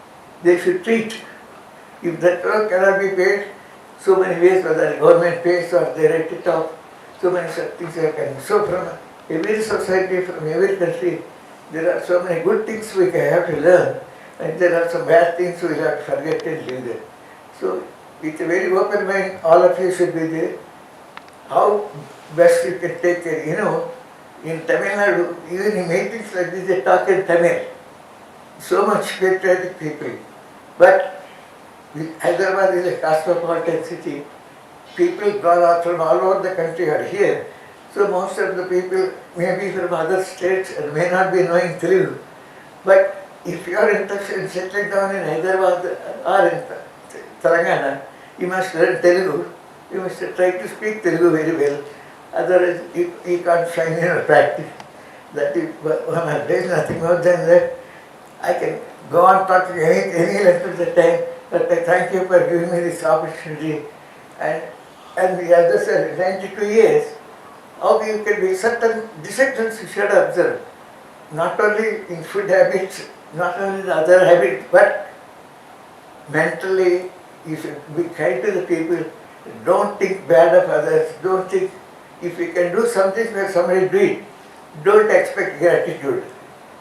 They should treat. If that work cannot be paid, so many ways, whether the government pays or they write it off, so many such things happen. So from every society, from every country, there are so many good things we have to learn, and there are some bad things we have to forget and leave them. So with a very open mind, all of you should be there. How best you can take care, in Tamil Nadu, even in meetings like this, they talk in Tamil. So much patriotic people. But Hyderabad is a cosmopolitan city. People from all over the country are here. So most of the people may be from other states and may not be knowing Telugu. But if you are interested in settling down in Hyderabad or in Telangana, you must learn Telugu. You must try to speak Telugu very well. Otherwise, you can't find practice. That is, there is nothing more than that. I can go on talking any length of the time, but I thank you for giving me this opportunity. And we have just 92 years. How you can be certain disciplines you should observe. Not only in food habits, not only in other habits, but mentally you should be kind to the people. Don't think bad of others. Don't think, if you can do something where somebody do it, don't expect gratitude.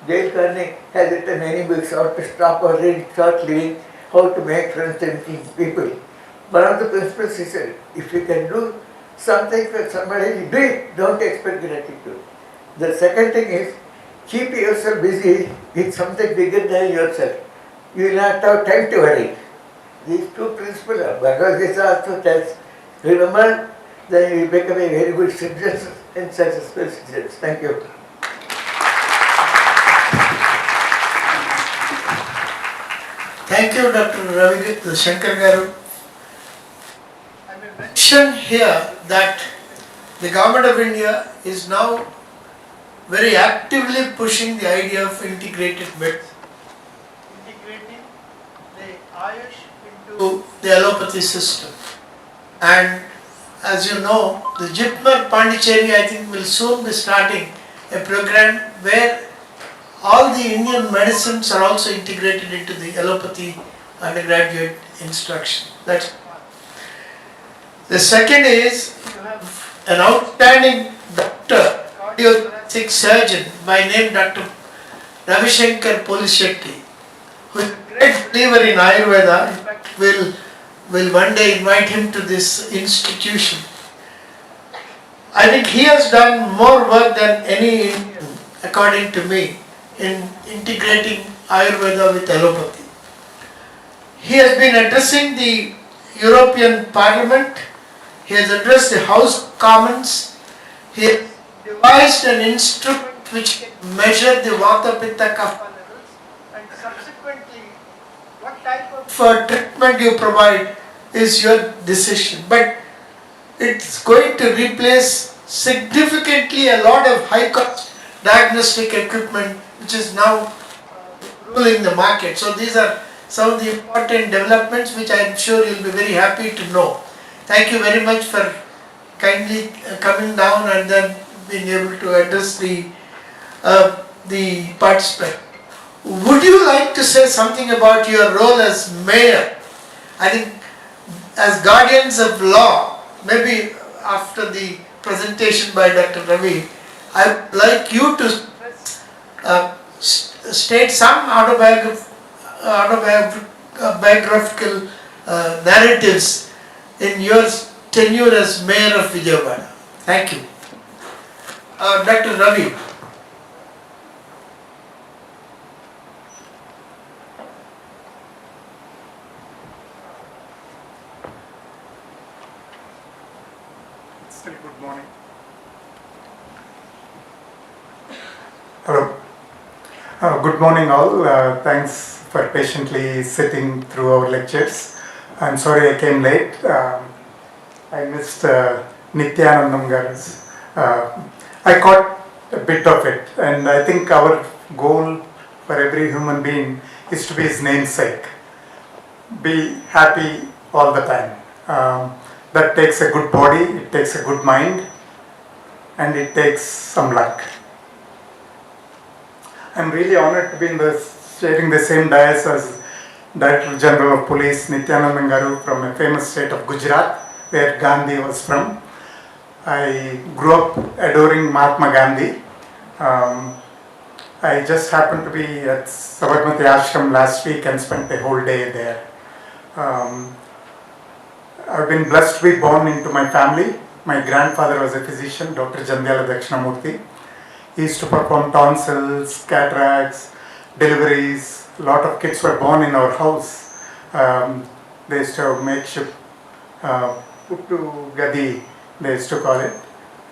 Dale Carnegie has written many books, how to stop or read, start living, how to make friends and people. One of the principles he said, if you can do something for somebody, do it, don't expect gratitude. The second thing is, keep yourself busy with something bigger than yourself. You will not have time to worry. These two principles, Bhagavad Gita also tells, remember, then you become a very good citizen and successful citizen. Thank you. Thank you, Dr. Ravi Shankar Garu. I may mention here that the Government of India is now very actively pushing the idea of integrated medicine. Integrating the Ayush into the allopathy system. And as you know, the JIPMER Pondicherry, I think, will soon be starting a program where all the Indian medicines are also integrated into the allopathy undergraduate instruction. That's one. The second is, you have an outstanding doctor, cardiothoracic surgeon by name Dr. Ravi Shankar Polishetty, who is a great believer in Ayurveda. In fact, we'll one day invite him to this institution. I think he has done more work than any Indian, according to me, in integrating Ayurveda with allopathy. He has been addressing the European Parliament, he has addressed the House of Commons, he has devised an instrument which can measure the Vata Pitta Kapha level what type of treatment you provide is your decision. But it's going to replace significantly a lot of high cost diagnostic equipment which is now ruling the market. So these are some of the important developments which I am sure you'll be very happy to know. Thank you very much for kindly coming down and then being able to address the participant. Would you like to say something about your role as mayor? I think as guardians of law, maybe after the presentation by Dr. Ravi, I would like you to state some autobiographical narratives in your tenure as mayor of Vijayawada. Thank you. Dr. Ravi. Still good morning. Hello. Good morning all. Thanks for patiently sitting through our lectures. I'm sorry I came late. I missed Nityanandam Garu's. I caught a bit of it, and I think our goal for every human being is to be his namesake. Be happy all the time. That takes a good body, it takes a good mind, and it takes some luck. I'm really honored to be sharing the same dais as Director General of Police Nityanand Garu from a famous state of Gujarat, where Gandhi was from. I grew up adoring Mahatma Gandhi. I just happened to be at Sabarmati Ashram last week and spent a whole day there. I've been blessed to be born into my family. My grandfather was a physician, Dr. Jandyala Dakshinamurthy. He used to perform tonsils, cataracts, deliveries. A lot of kids were born in our house. They used to make Puttu Gadi, they used to call it.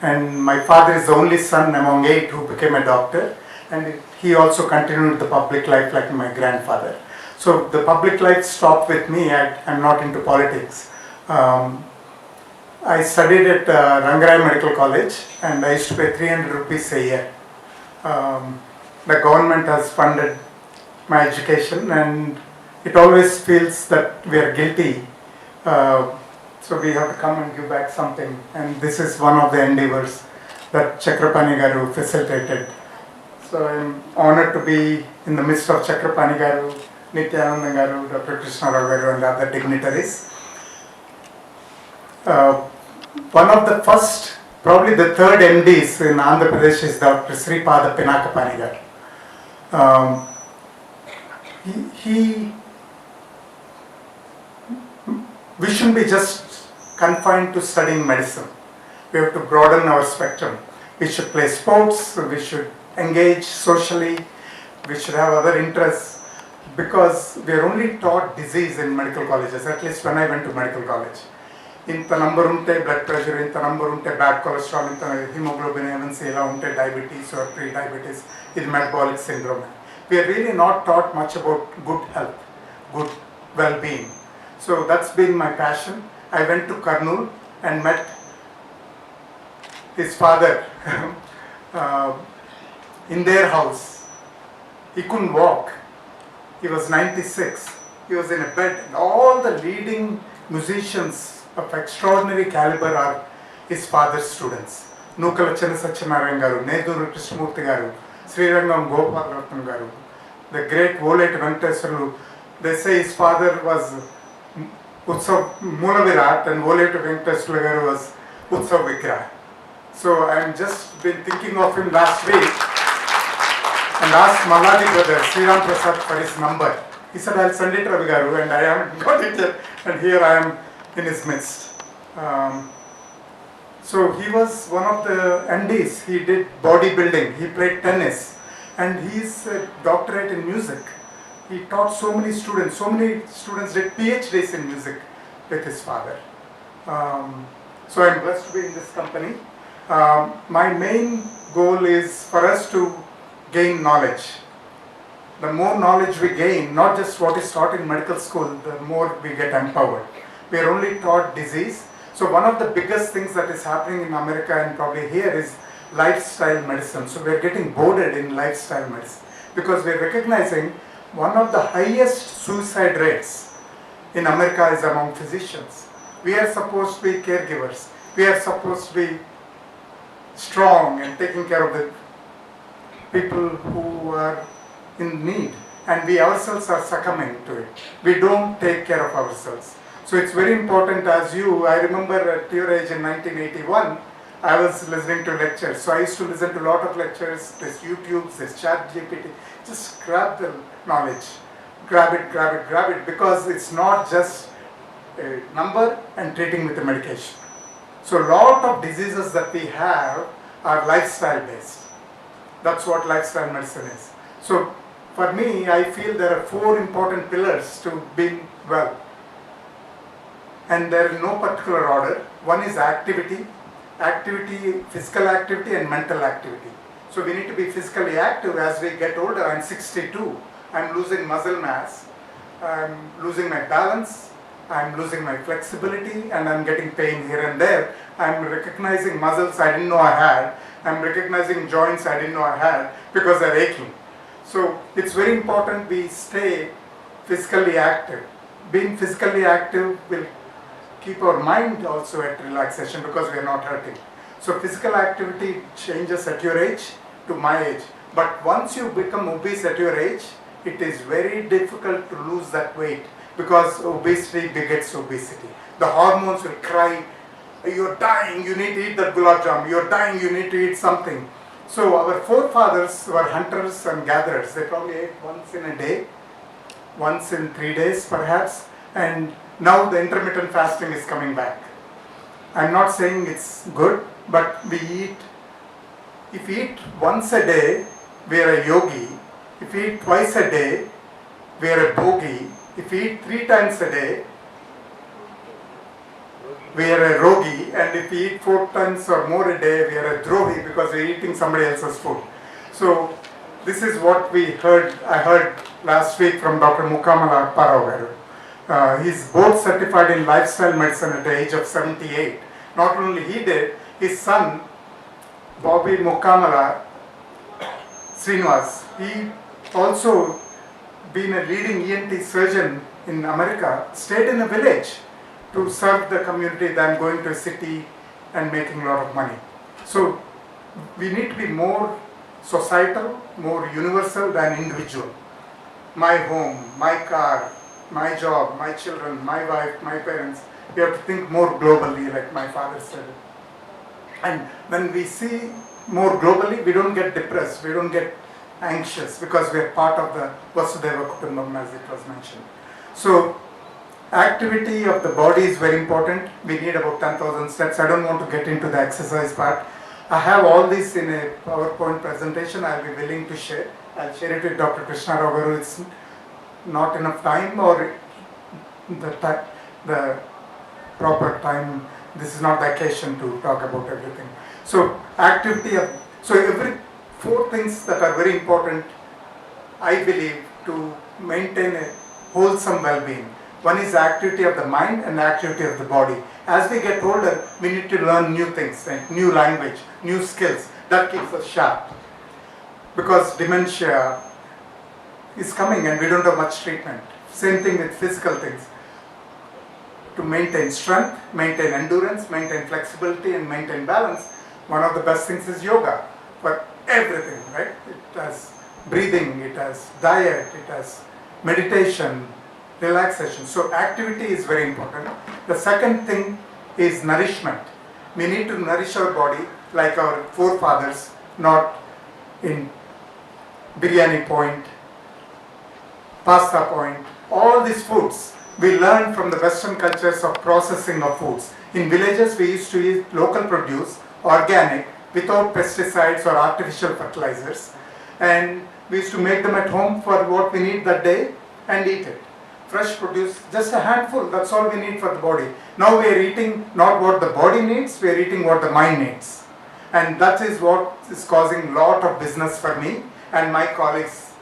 And my father is the only son among 8 who became a doctor. And he also continued the public life like my grandfather. So the public life stopped with me. I'm not into politics. I studied at Rangaraya Medical College and I used to pay 300 rupees a year. The government has funded my education and it always feels that we are guilty. So we have to come and give back something, and this is one of the endeavors that Chakrapani Garu facilitated. So I'm honored to be in the midst of Chakrapani Garu, Nityananda Garu, Dr. Krishna Rao Garu and other dignitaries. One of the first, probably the third MDs in Andhra Pradesh is Dr. Sripada Pinakapani Garu. We shouldn't be just confined to studying medicine. We have to broaden our spectrum. We should play sports, we should engage socially, we should have other interests, because we are only taught disease in medical colleges, at least when I went to medical college. Inta number unte blood pressure, inta number unte bad cholesterol, inta hemoglobin A1C ela unte diabetes or pre-diabetes, is metabolic syndrome. We are really not taught much about good health, good well-being. So that's been my passion. I went to Kurnool and met his father in their house. He couldn't walk. He was 96. He was in a bed. And all the leading musicians of extraordinary caliber are his father's students. Nukala Chenna Satyanarayan Garu, Neduru Krishnamurthy Garu, Srirangam Gopalaratnam Garu, the great Volate Venkateswarlu. They say his father was Utsav Mula Virat and Volate Venkateswarlu Garu was Utsav Vigraha. So I'm just been thinking of him last week and asked Maladi brother Sriram Prasad for his number. He said, I'll send it to Ravi Garu, and I haven't got it yet, and here I am in his midst. So he was one of the MDs. He did bodybuilding, he played tennis, and he's a doctorate in music. He taught so many students did PhDs in music with his father. So I'm blessed to be in this company. My main goal is for us to gain knowledge. The more knowledge we gain, not just what is taught in medical school, the more we get empowered. We are only taught disease. So one of the biggest things that is happening in America and probably here is lifestyle medicine. So we are getting boarded in lifestyle medicine because we are recognizing one of the highest suicide rates in America is among physicians. We are supposed to be caregivers. We are supposed to be strong and taking care of the people who are in need, and we ourselves are succumbing to it. We don't take care of ourselves. So it's very important I remember at your age in 1981, I was listening to lectures. So I used to listen to a lot of lectures, there's YouTube, there's ChatGPT, just grab the knowledge, grab it, because it's not just a number and treating with the medication. So a lot of diseases that we have are lifestyle based. That's what lifestyle medicine is. So for me, I feel there are 4 important pillars to being well. And there is no particular order. One is activity, physical activity and mental activity. So we need to be physically active as we get older. I'm 62. I'm losing muscle mass. I'm losing my balance. I'm losing my flexibility and I'm getting pain here and there. I'm recognizing muscles I didn't know I had. I'm recognizing joints I didn't know I had because they're aching. So it's very important we stay physically active. Being physically active will keep our mind also at relaxation because we are not hurting. So physical activity changes at your age to my age. But once you become obese at your age, it is very difficult to lose that weight because obesity begets obesity. The hormones will cry, you're dying, you need to eat that gulab jam, you're dying, you need to eat something. So our forefathers were hunters and gatherers. They probably ate once in a day, once in 3 days perhaps, and now the intermittent fasting is coming back. I'm not saying it's good, but if we eat once a day, we are a yogi. If we eat twice a day, we are a bhogi. If we eat 3 times a day, we are a rogi, and if we eat 4 times or more a day, we are a drohi because we are eating somebody else's food. So this is what I heard last week from Dr. Mukamala Paravaru. He's board certified in lifestyle medicine at the age of 78. Not only he did, his son, Bobby Mukamala Srinivas, he also been a leading ENT surgeon in America, stayed in a village to serve the community than going to a city and making a lot of money. So we need to be more societal, more universal than individual. My home, my car, my job, my children, my wife, my parents. We have to think more globally, like my father said. And when we see more globally, we don't get depressed, we don't get anxious because we are part of the Vasudhaiva Kutumbam, as it was mentioned. So activity of the body is very important. We need about 10,000 steps. I don't want to get into the exercise part. I have all this in a PowerPoint presentation. I'll be willing to share. I'll share it with Dr. Krishna Rao Garu. It's not enough time or the proper time. This is not the occasion to talk about everything. So activity of, so every 4 things that are very important, I believe, to maintain a wholesome well-being. One is the activity of the mind and the activity of the body. As we get older, we need to learn new things, like new language, new skills. That keeps us sharp. Because dementia is coming and we don't have much treatment. Same thing with physical things. To maintain strength, maintain endurance, maintain flexibility and maintain balance, one of the best things is yoga. For everything, right? It has breathing, it has diet, it has meditation, relaxation. So activity is very important. The second thing is nourishment. We need to nourish our body like our forefathers, not in biryani point, pasta point, all these foods we learn from the Western cultures of processing of foods. In villages we used to eat local produce, organic, without pesticides or artificial fertilizers, and we used to make them at home for what we need that day and eat it. Fresh produce, just a handful, that's all we need for the body. Now we are eating not what the body needs, we are eating what the mind needs. And that is what is causing a lot of business for me and my colleagues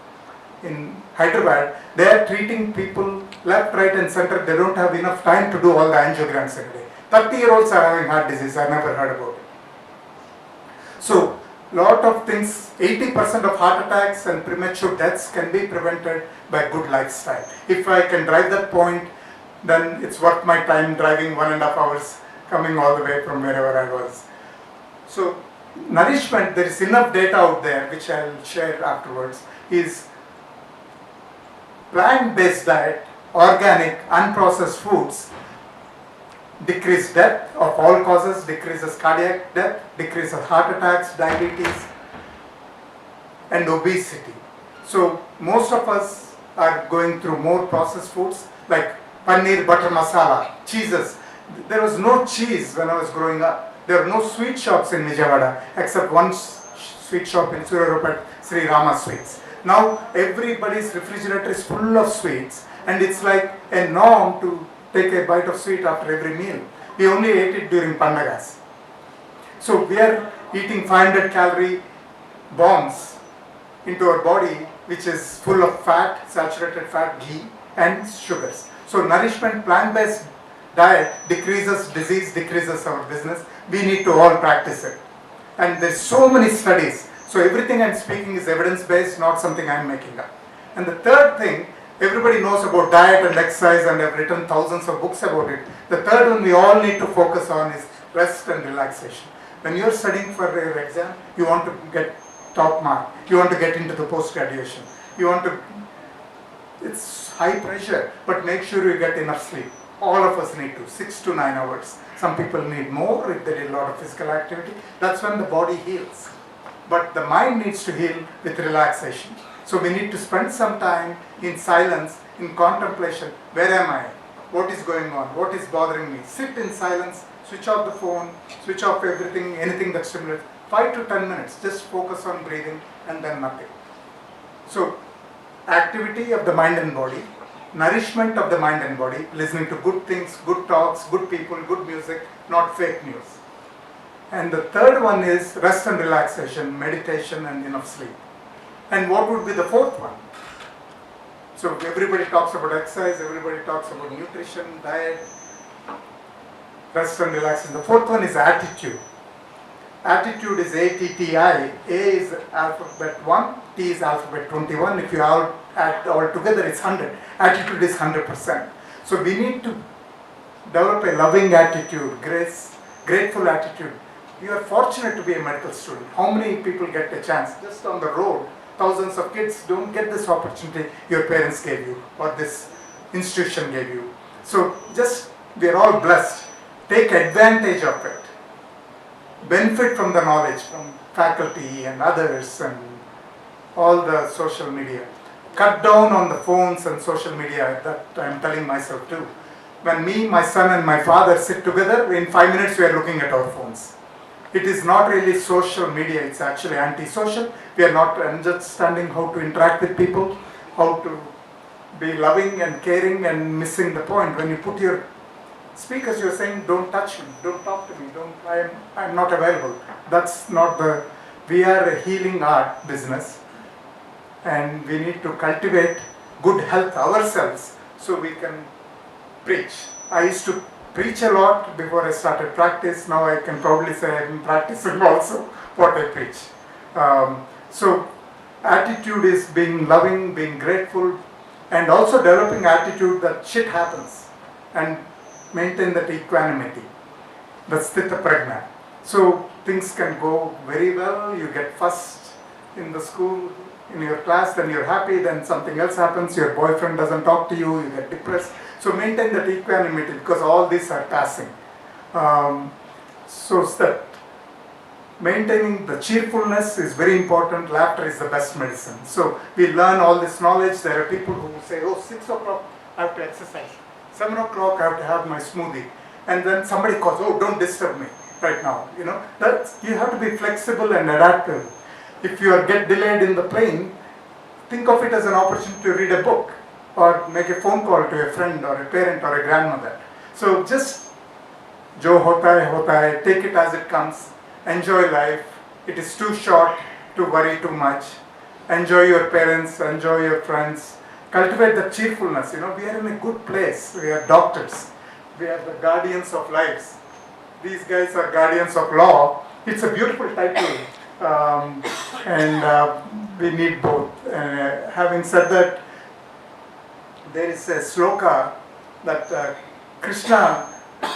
in Hyderabad, they are treating people left, right and center. They don't have enough time to do all the angiograms every day. 30-year-olds are having heart disease. I never heard about it. So, lot of things, 80% of heart attacks and premature deaths can be prevented by good lifestyle. If I can drive that point, then it's worth my time driving 1.5 hours coming all the way from wherever I was. So, nourishment, there is enough data out there which I'll share afterwards, is plant-based diet, organic, unprocessed foods decrease death of all causes, decreases cardiac death, decreases heart attacks, diabetes and obesity. So most of us are going through more processed foods like paneer butter masala, cheeses. There was no cheese when I was growing up. There were no sweet shops in Vijayawada except one sweet shop in Suraropat, Sri Rama Sweets. Now everybody's refrigerator is full of sweets and it's like a norm to take a bite of sweet after every meal. We only ate it during Pandagas. So we are eating 500 calorie bombs into our body which is full of fat, saturated fat, ghee and sugars. So nourishment, plant-based diet decreases disease, decreases our business. We need to all practice it. And there's so many studies. So everything I'm speaking is evidence-based, not something I'm making up. And the third thing, everybody knows about diet and exercise and I've written thousands of books about it. The third one we all need to focus on is rest and relaxation. When you're studying for your exam, you want to get top mark. You want to get into the post-graduation. You want to, it's high pressure, but make sure you get enough sleep. All of us need to, 6 to 9 hours. Some people need more if they did a lot of physical activity. That's when the body heals. But the mind needs to heal with relaxation. So we need to spend some time in silence, in contemplation. Where am I? What is going on? What is bothering me? Sit in silence, switch off the phone, switch off everything, anything that stimulates. 5 to 10 minutes, just focus on breathing and then nothing. So, activity of the mind and body, nourishment of the mind and body, listening to good things, good talks, good people, good music, not fake news. And the third one is rest and relaxation, meditation and enough sleep. And what would be the fourth one? So everybody talks about exercise, everybody talks about nutrition, diet, rest and relaxation. The fourth one is attitude. Attitude is ATTI. A is alphabet 1, T is alphabet 21. If you all add all together, it's 100. Attitude is 100%. So we need to develop a loving attitude, grateful attitude. You are fortunate to be a medical student. How many people get a chance? Just on the road, thousands of kids don't get this opportunity your parents gave you or this institution gave you. So just, we are all blessed. Take advantage of it. Benefit from the knowledge from faculty and others and all the social media. Cut down on the phones and social media, that I am telling myself too. When me, my son and my father sit together, in 5 minutes we are looking at our phones. It is not really social media, it's actually anti-social. We are not understanding how to interact with people, how to be loving and caring and missing the point. When you put your speakers, you're saying, don't touch me, don't talk to me, I'm not available. That's not the, we are a healing art business and we need to cultivate good health ourselves so we can preach. I used to preach a lot before I started practice. Now I can proudly say I'm practicing also what I preach. So attitude is being loving, being grateful and also developing attitude that shit happens and maintain that equanimity, the sthita prajna. So things can go very well, you get first in the school, in your class, then you're happy, then something else happens, your boyfriend doesn't talk to you, you get depressed. So maintain that equanimity because all these are passing. So that maintaining the cheerfulness is very important. Laughter is the best medicine. So we learn all this knowledge. There are people who say, oh, 6 o'clock I have to exercise. 7 o'clock I have to have my smoothie. And then somebody calls, oh, don't disturb me right now. You know, you have to be flexible and adaptive. If you get delayed in the plane, think of it as an opportunity to read a book or make a phone call to a friend or a parent or a grandmother. So just jo hota hai, take it as it comes, enjoy life. It is too short to worry too much enjoy your parents, enjoy your friends, cultivate the cheerfulness. You know, we are in a good place. We are doctors. We are the guardians of lives. These guys are guardians of law. It's a beautiful title, and we need both. Having said that, there is a sloka that Krishna,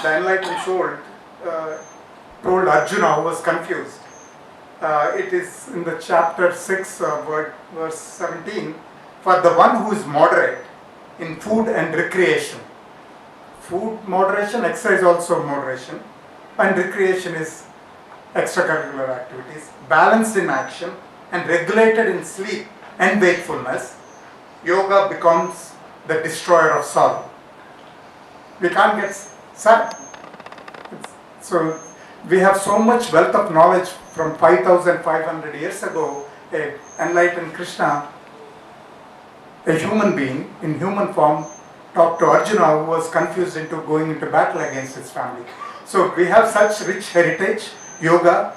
the enlightened soul, told Arjuna, who was confused. It is in the chapter 6, verse 17. For the one who is moderate in food and recreation. Food moderation, exercise also moderation, and recreation is extracurricular activities, balanced in action and regulated in sleep and wakefulness, yoga becomes the destroyer of sorrow. We can't get sad. So we have so much wealth of knowledge from 5,500 years ago. A enlightened Krishna, a human being in human form, talked to Arjuna, who was confused into going into battle against his family. So we have such rich heritage, yoga,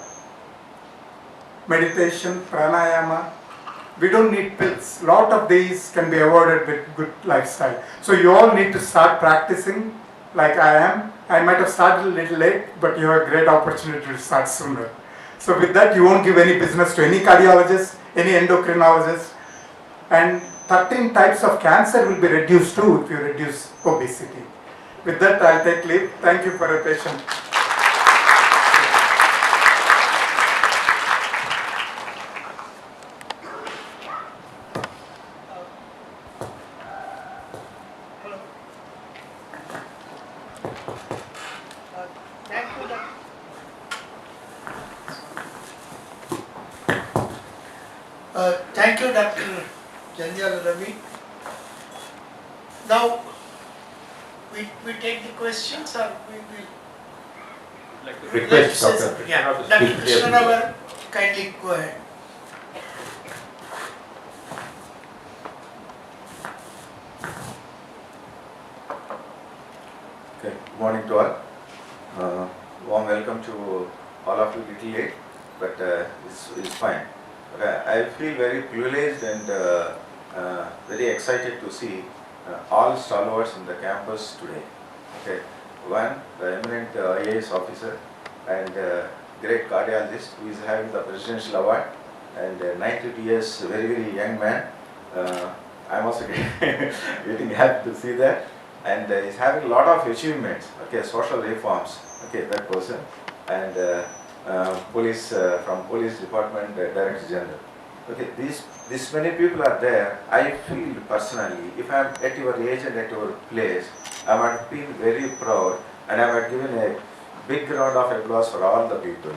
meditation, pranayama. We don't need pills. Lot of these can be avoided with good lifestyle. So you all need to start practicing like I am. I might have started a little late, but you have a great opportunity to start sooner. So with that, you won't give any business to any cardiologist, any endocrinologist, and 13 types of cancer will be reduced too if you reduce obesity. With that, I'll take leave. Thank you for your patience. Thank you, Dr. Jandial Ravi. Now, we take the questions, or we will? Like to request Let's- Dr. Yeah, Krishna to Dr. speak Krishna clearly. Ravar, kindly go ahead. Okay, good morning to all. Warm welcome to all of you, little late, but it's fine. Okay, I feel very privileged and very excited to see all stalwarts in the campus today. Okay, one, the eminent IAS officer and great cardiologist who is having the presidential award, and 92 years, very young man. I'm also getting happy to see that. And he's having a lot of achievements, okay, social reforms, okay, that person, and police, from police department, director general. Okay, this many people are there. I feel personally, if I'm at your age and at your place, I might feel very proud, and I might given a big round of applause for all the people.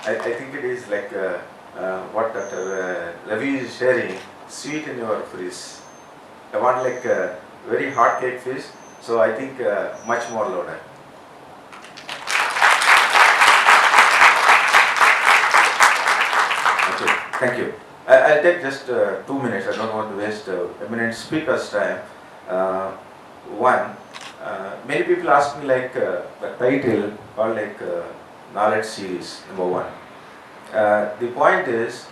I think it is like what Dr. Ravi is sharing, sweet in your frizz. I want like a very hot cake fish, so I think much more loaded. Okay, thank you. I'll take just 2 minutes. I don't want to waste eminent speaker's time. One, many people ask me like the title called like knowledge series #1. The point is,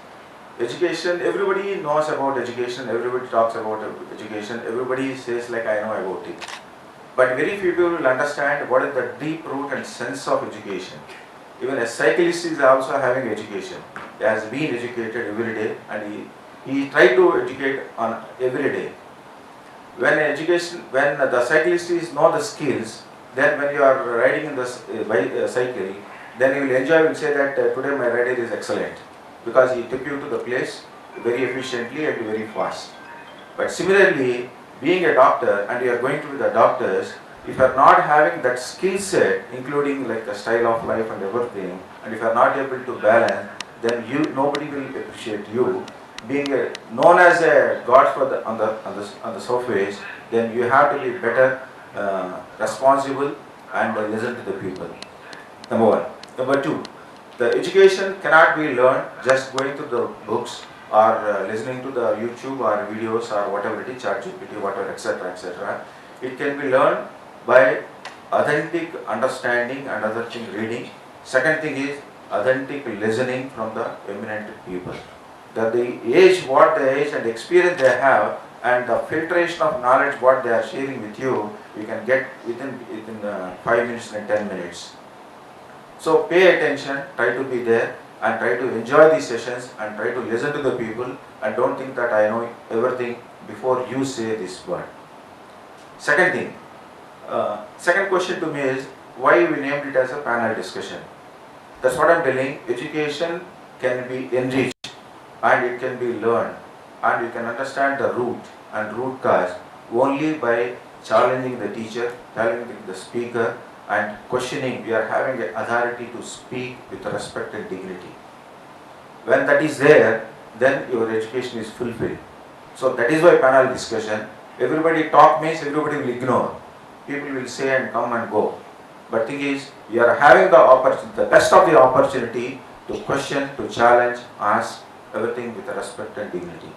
education, everybody knows about education, everybody talks about education, everybody says like I know about it. But very few people will understand what is the deep root and sense of education. Even a cyclist is also having education. He has been educated every day, and he tried to educate on every day. When the cyclist is know the skills, then when you are riding in the cycle, then you will enjoy, will say that today my rider is excellent, because he took you to the place very efficiently and very fast. But similarly, being a doctor and you are going to be the doctors, if you are not having that skill set, including like the style of life and everything, and if you are not able to balance, then nobody will appreciate you. Being known as a god for on the surface, then you have to be better, responsible, and listen to the people. Number one. Number two, the education cannot be learned just going to the books or listening to the YouTube or videos or whatever it is, ChatGPT, whatever, etc., etc. It can be learned by authentic understanding and other thing reading, Second thing is authentic listening from the eminent people. The age, what the age and experience they have, and the filtration of knowledge what they are sharing with you, you can get within 5 minutes and 10 minutes. So pay attention, try to be there, and try to enjoy these sessions, and try to listen to the people, and don't think that I know everything before you say this word. Second thing, second question to me is why we named it as a panel discussion. That's what I'm telling. Education can be enriched and it can be learned, and you can understand the root and root cause only by challenging the teacher, challenging the speaker, and questioning. We are having an authority to speak with respect and dignity. When that is there, then your education is fulfilled. So that is why panel discussion. Everybody talk means everybody will ignore. People will say and come and go. But thing is, we are having the opportunity, the best of the opportunity to question, to challenge, ask everything with respect and dignity.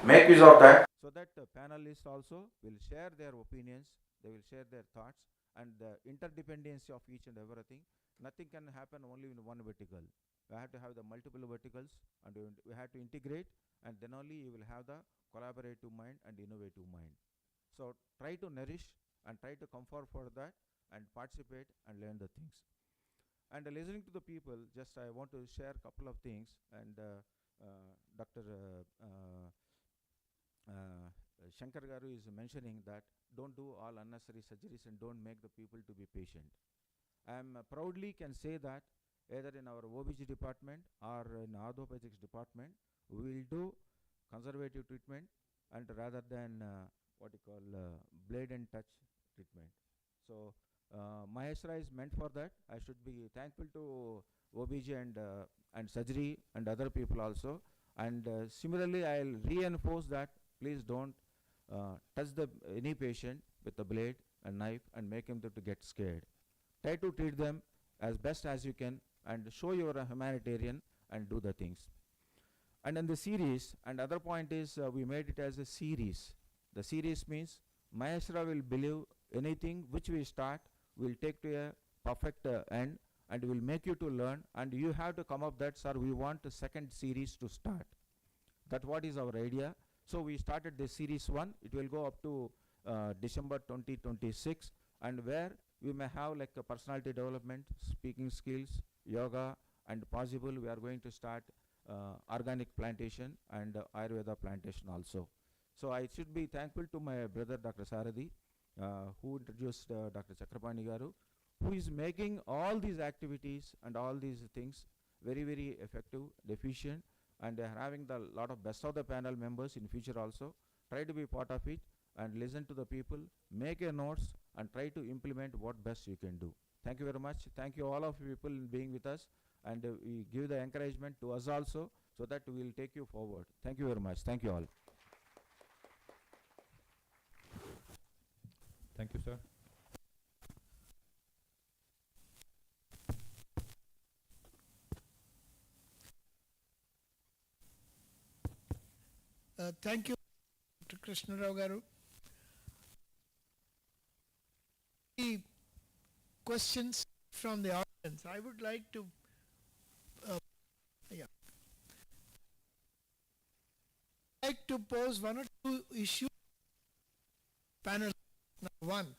Make use of that. So that the panelists also will share their opinions, they will share their thoughts, and the interdependency of each and everything. Nothing can happen only in one vertical. We have to have the multiple verticals, and we have to integrate, and then only you will have the collaborative mind and innovative mind. So try to nourish and try to come forward for that, and participate and learn the things. And listening to the people, just I want to share a couple of things. And Dr. Shankar Garu is mentioning that don't do all unnecessary surgeries and don't make the people to be patient. I am proudly can say that either in our OBG department or in orthopedics department, we will do conservative treatment, and rather than what you call blade and touch treatment. So Maheshra is meant for that. I should be thankful to OBG and surgery and other people also. And similarly, I'll reinforce that please don't touch any patient with the blade and knife and make him to get scared. Try to treat them as best as you can and show you are a humanitarian and do the things. And in the series, and other point is we made it as a series. The series means Maheshra will believe anything which we start will take to a perfect end, and will make you to learn, and you have to come up that, sir, we want the second series to start. That what is our idea. So we started this series 1. It will go up to December 2026, and where we may have like a personality development, speaking skills, yoga, and possible we are going to start organic plantation and Ayurveda plantation also. So I should be thankful to my brother Dr. Sarathi, who introduced Dr. Chakrapani Garu, who is making all these activities and all these things very, very effective, efficient, and they are having the lot of best of the panel members in future also. Try to be part of it and listen to the people, make your notes, and try to implement what best you can do. Thank you very much. Thank you all of you people in being with us, and we give the encouragement to us also, so that we will take you forward. Thank you very much. Thank you all. Thank you, sir. Thank you, Dr. Krishna Rao Garu. Questions from the audience. I would like to pose one or two issues. Panel number 1.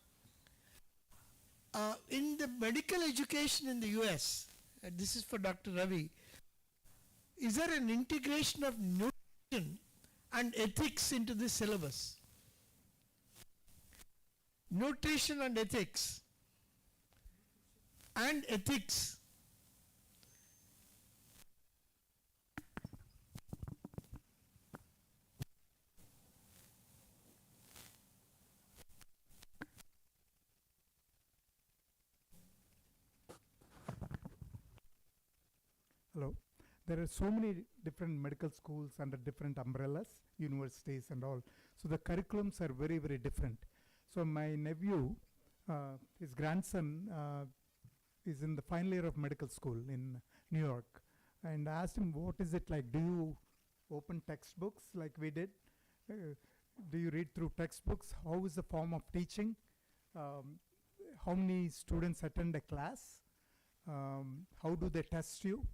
In the medical education in the US, and this is for Dr. Ravi, is there an integration of nutrition and ethics into this syllabus? Nutrition and ethics. And ethics. Hello. There are so many different medical schools under different umbrellas, universities and all. So the curriculums are very, very different. So my nephew, his grandson is in the final year of medical school in New York. And I asked him, what is it like? Do you open textbooks like we did? Do you read through textbooks? How is the form of teaching? How many students attend a class? how do they test you,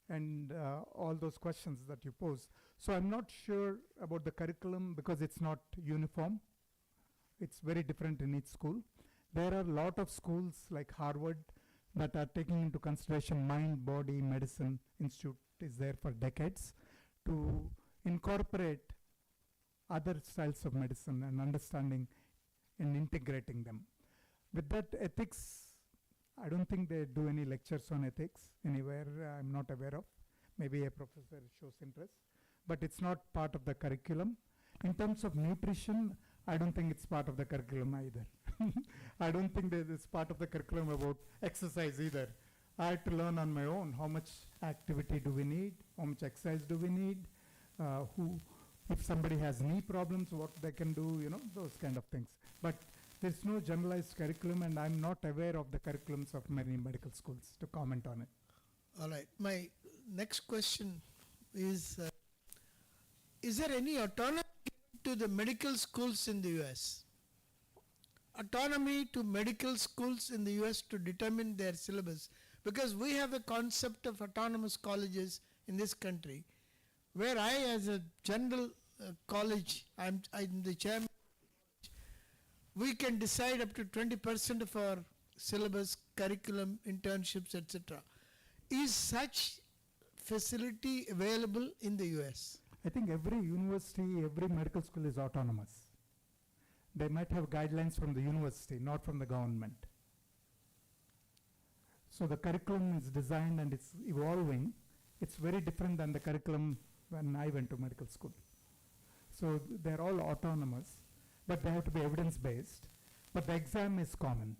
and all those questions that you pose. So I'm not sure about the curriculum because it's not uniform. It's very different in each school. There are a lot of schools like Harvard that are taking into consideration Mind Body Medicine Institute is there for decades to incorporate other styles of medicine and understanding and integrating them. With that, ethics, I don't think they do any lectures on ethics anywhere. I'm not aware of. Maybe a professor shows interest, but it's not part of the curriculum. In terms of nutrition, I don't think it's part of the curriculum either. I don't think that it's part of the curriculum about exercise either. I had to learn on my own how much activity do we need, how much exercise do we need, if somebody has knee problems, what they can do, those kind of things. But there's no generalized curriculum, and I'm not aware of the curriculums of many medical schools to comment on it. All right. My next question is there any autonomy to the medical schools in the US? Autonomy to medical schools in the US to determine their syllabus, because we have a concept of autonomous colleges in this country, where I, as a general college, I'm the chairman, we can decide up to 20% of our syllabus, curriculum, internships, etc. Is such facility available in the US? I think every university, every medical school is autonomous. They might have guidelines from the university, not from the government. So the curriculum is designed and it's evolving. It's very different than the curriculum when I went to medical school. So they're all autonomous, but they have to be evidence-based. But the exam is common.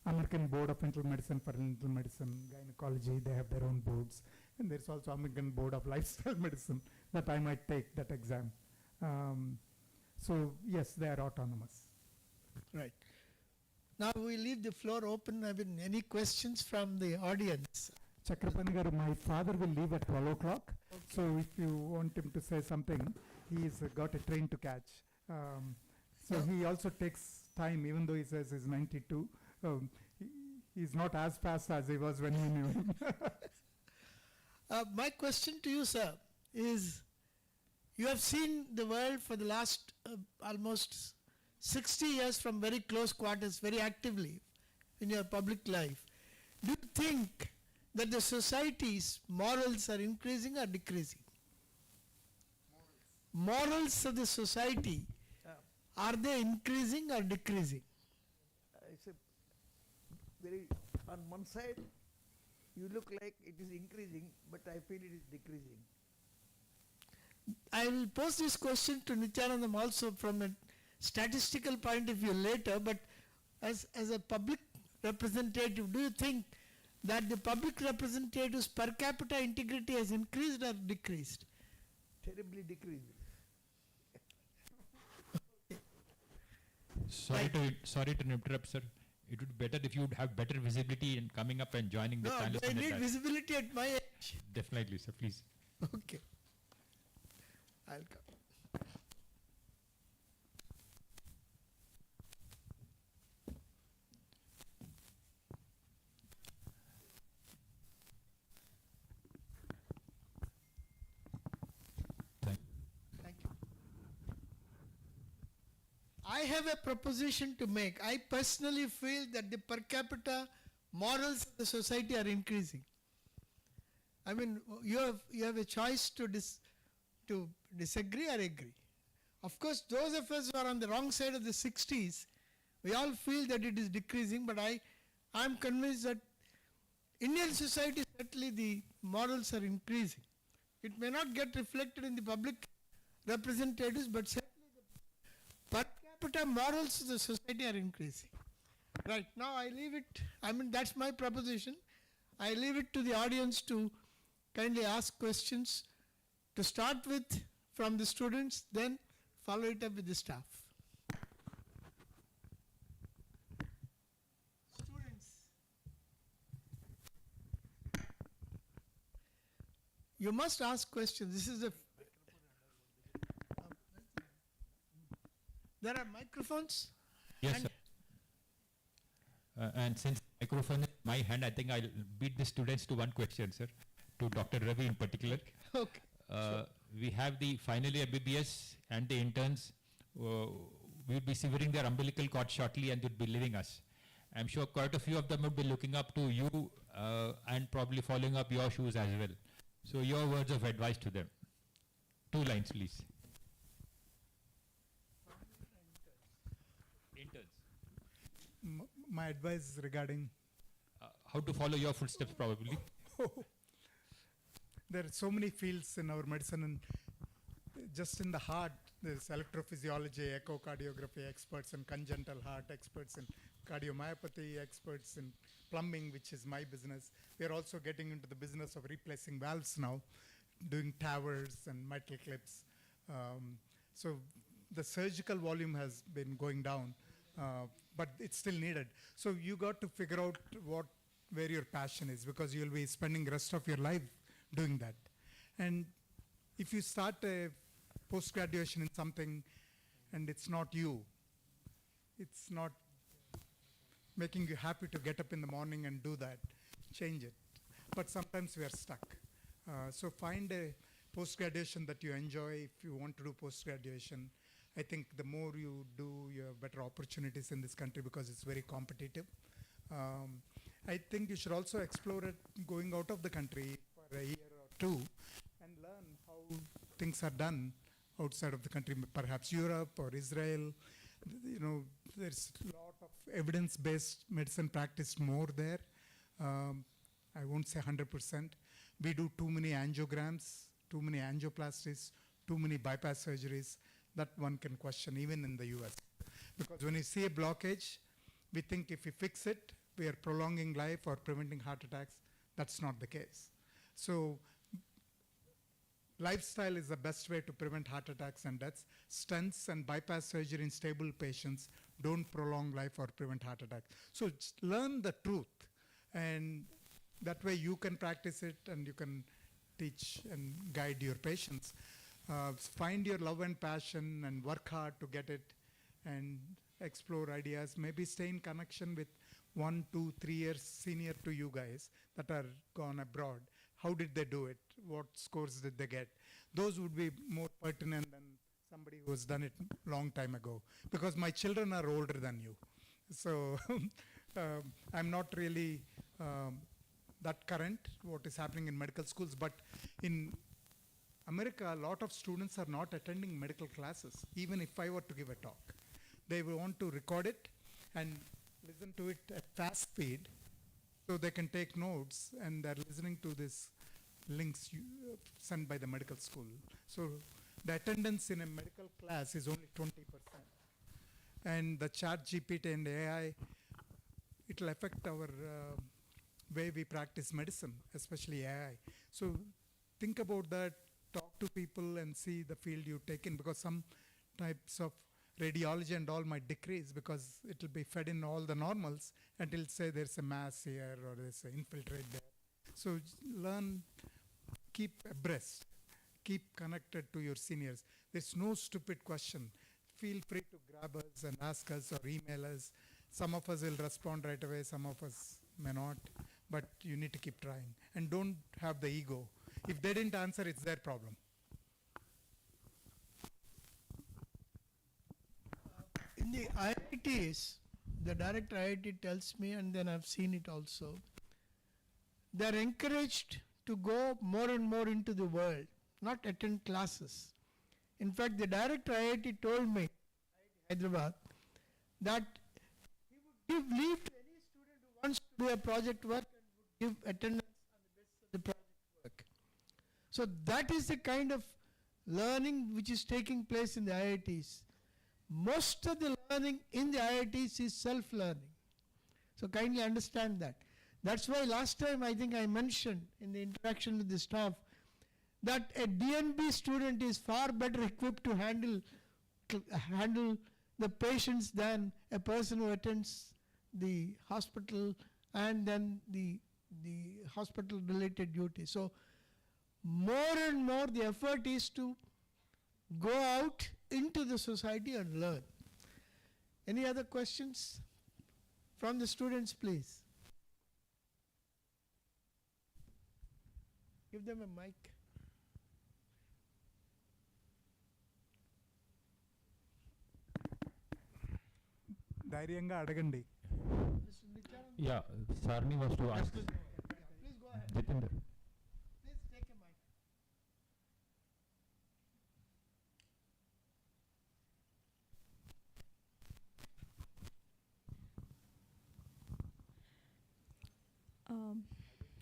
American Board of Internal Medicine for Internal Medicine, Gynecology, they have their own boards. And there's also American Board of Lifestyle Medicine that I might take that exam. So yes, they are autonomous. Right. Now we leave the floor open. Any questions from the audience? Chakrapani garu, my father will leave at 12 o'clock. Okay. So if you want him to say something, he's got a train to catch. So he also takes time, even though he says he's 92. He's not as fast as he was when he knew him. My question to you, sir, is you have seen the world for the last almost 60 years from very close quarters, very actively in your public life. Do you think that the society's morals are increasing or decreasing? Morals of the society, are they increasing or decreasing? It's a very, on one side, you look like it is increasing, but I feel it is decreasing. I will pose this question to Nityanandam also from a statistical point of view later, but as a public representative, do you think that the public representatives' per capita integrity has increased or decreased? Terribly decreased. Sorry to interrupt, sir. It would be better if you would have better visibility in coming up and joining the panel. No, I need visibility at my age. Definitely, sir, please. Okay. I'll come. Thank you. I have a proposition to make. I personally feel that the per capita morals of the society are increasing. I mean, you have a choice to disagree or agree. Of course, those of us who are on the wrong side of the 60s, we all feel that it is decreasing, but I am convinced that Indian society, certainly the morals are increasing. It may not get reflected in the public representatives, but certainly the per capita morals of the society are increasing. Right, now I leave it, that's my proposition. I leave it to the audience to kindly ask questions, to start with from the students, then follow it up with the staff. Students, you must ask questions. This is there are microphones? Yes, sir. And since microphone is my hand, I think I'll beat the students to one question, sir, to Dr. Ravi in particular. Okay. We have the final year MBBS and the interns will be severing their umbilical cord shortly and will be leaving us. I'm sure quite a few of them will be looking up to you and probably following up your shoes as well. So your words of advice to them. 2 lines, please. Interns. My advice regarding How to follow your footsteps, probably. there are so many fields in our medicine, and just in the heart, there's electrophysiology, echocardiography experts, and congenital heart experts, and cardiomyopathy experts, and plumbing, which is my business. We are also getting into the business of replacing valves now, doing towers and metal clips. So the surgical volume has been going down, but it's still needed. So you got to figure out where your passion is, because you'll be spending the rest of your life doing that. And if you start a post-graduation in something and it's not you, it's not making you happy to get up in the morning and do that, change it. But sometimes we are stuck. So find a post-graduation that you enjoy. If you want to do post-graduation, I think the more you do, you have better opportunities in this country, because it's very competitive. I think you should also explore it going out of the country for a year or two and learn how things are done outside of the country, perhaps Europe or Israel. You know, there's a lot of evidence-based medicine practiced more there. I won't say 100%. We do too many angiograms, too many angioplasties, too many bypass surgeries. That one can question even in the US. Because when you see a blockage, we think if we fix it, we are prolonging life or preventing heart attacks. That's not the case. So lifestyle is the best way to prevent heart attacks and deaths. Stents and bypass surgery in stable patients don't prolong life or prevent heart attacks. So just learn the truth, and that way you can practice it and you can teach and guide your patients. Find your love and passion and work hard to get it, and explore ideas. Maybe stay in connection with 1, 2, 3 years senior to you guys that are gone abroad. How did they do it? What scores did they get? Those would be more pertinent than somebody who has done it long time ago, because my children are older than you. So I'm not really that current what is happening in medical schools, but in America, a lot of students are not attending medical classes, even if I were to give a talk. They will want to record it and listen to it at fast speed so they can take notes, and they're listening to this links sent by the medical school. So the attendance in a medical class is only 20%. And the chat GPT and AI, it will affect our way we practice medicine, especially AI. So think about that, talk to people and see the field you take in, because some types of radiology and all might decrease because it will be fed in all the normals, and it'll say there's a mass here or there's an infiltrate there. So learn, keep abreast, keep connected to your seniors. There's no stupid question. Feel free to grab us and ask us or email us. Some of us will respond right away, some of us may not, but you need to keep trying. And don't have the ego. If they didn't answer, it's their problem. In the IITs, the director IIT tells me, and then I've seen it also, they're encouraged to go more and more into the world, not attend classes. In fact, the director IIT told me, Hyderabad, that he would give leave to any student who wants to do a project work and would give attendance on the basis of the project work. So that is the kind of learning which is taking place in the IITs. Most of the learning in the IITs is self-learning. So kindly understand that. That's why last time I think I mentioned in the interaction with the staff that a DNB student is far better equipped to handle the patients than a person who attends the hospital and then the hospital related duties. So more and more the effort is to go out into the society and learn. Any other questions from the students, please? Give them a mic. ధైర్యంగా అడగండి. Mr. Nityanand, Yeah, Sarni was to ask. please go ahead. Jitinder. Please take a mic.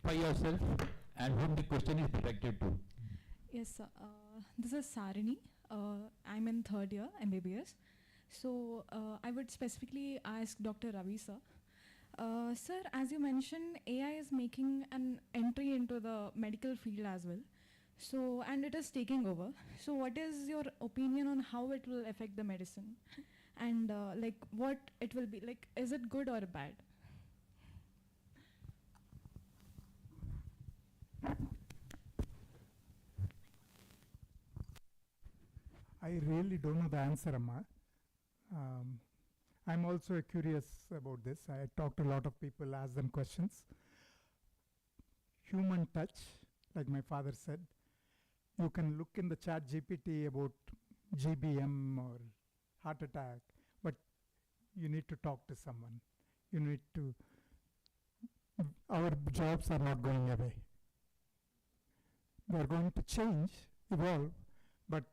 By yourself and whom the question is directed to. Yes, sir. This is Sarini. I'm in third year MBBS. So I would specifically ask Dr. Ravi, sir. Sir, as you mentioned, AI is making an entry into the medical field as well. So, and it is taking over. So what is your opinion on how it will affect the medicine? And like what it will be, like is it good or bad? I really don't know the answer, Amma. I'm also curious about this. I talked to a lot of people, asked them questions. Human touch, like my father said, you can look in the chat GPT about GBM or heart attack, but you need to talk to someone. You need to, our jobs are not going away. They are going to change, evolve, but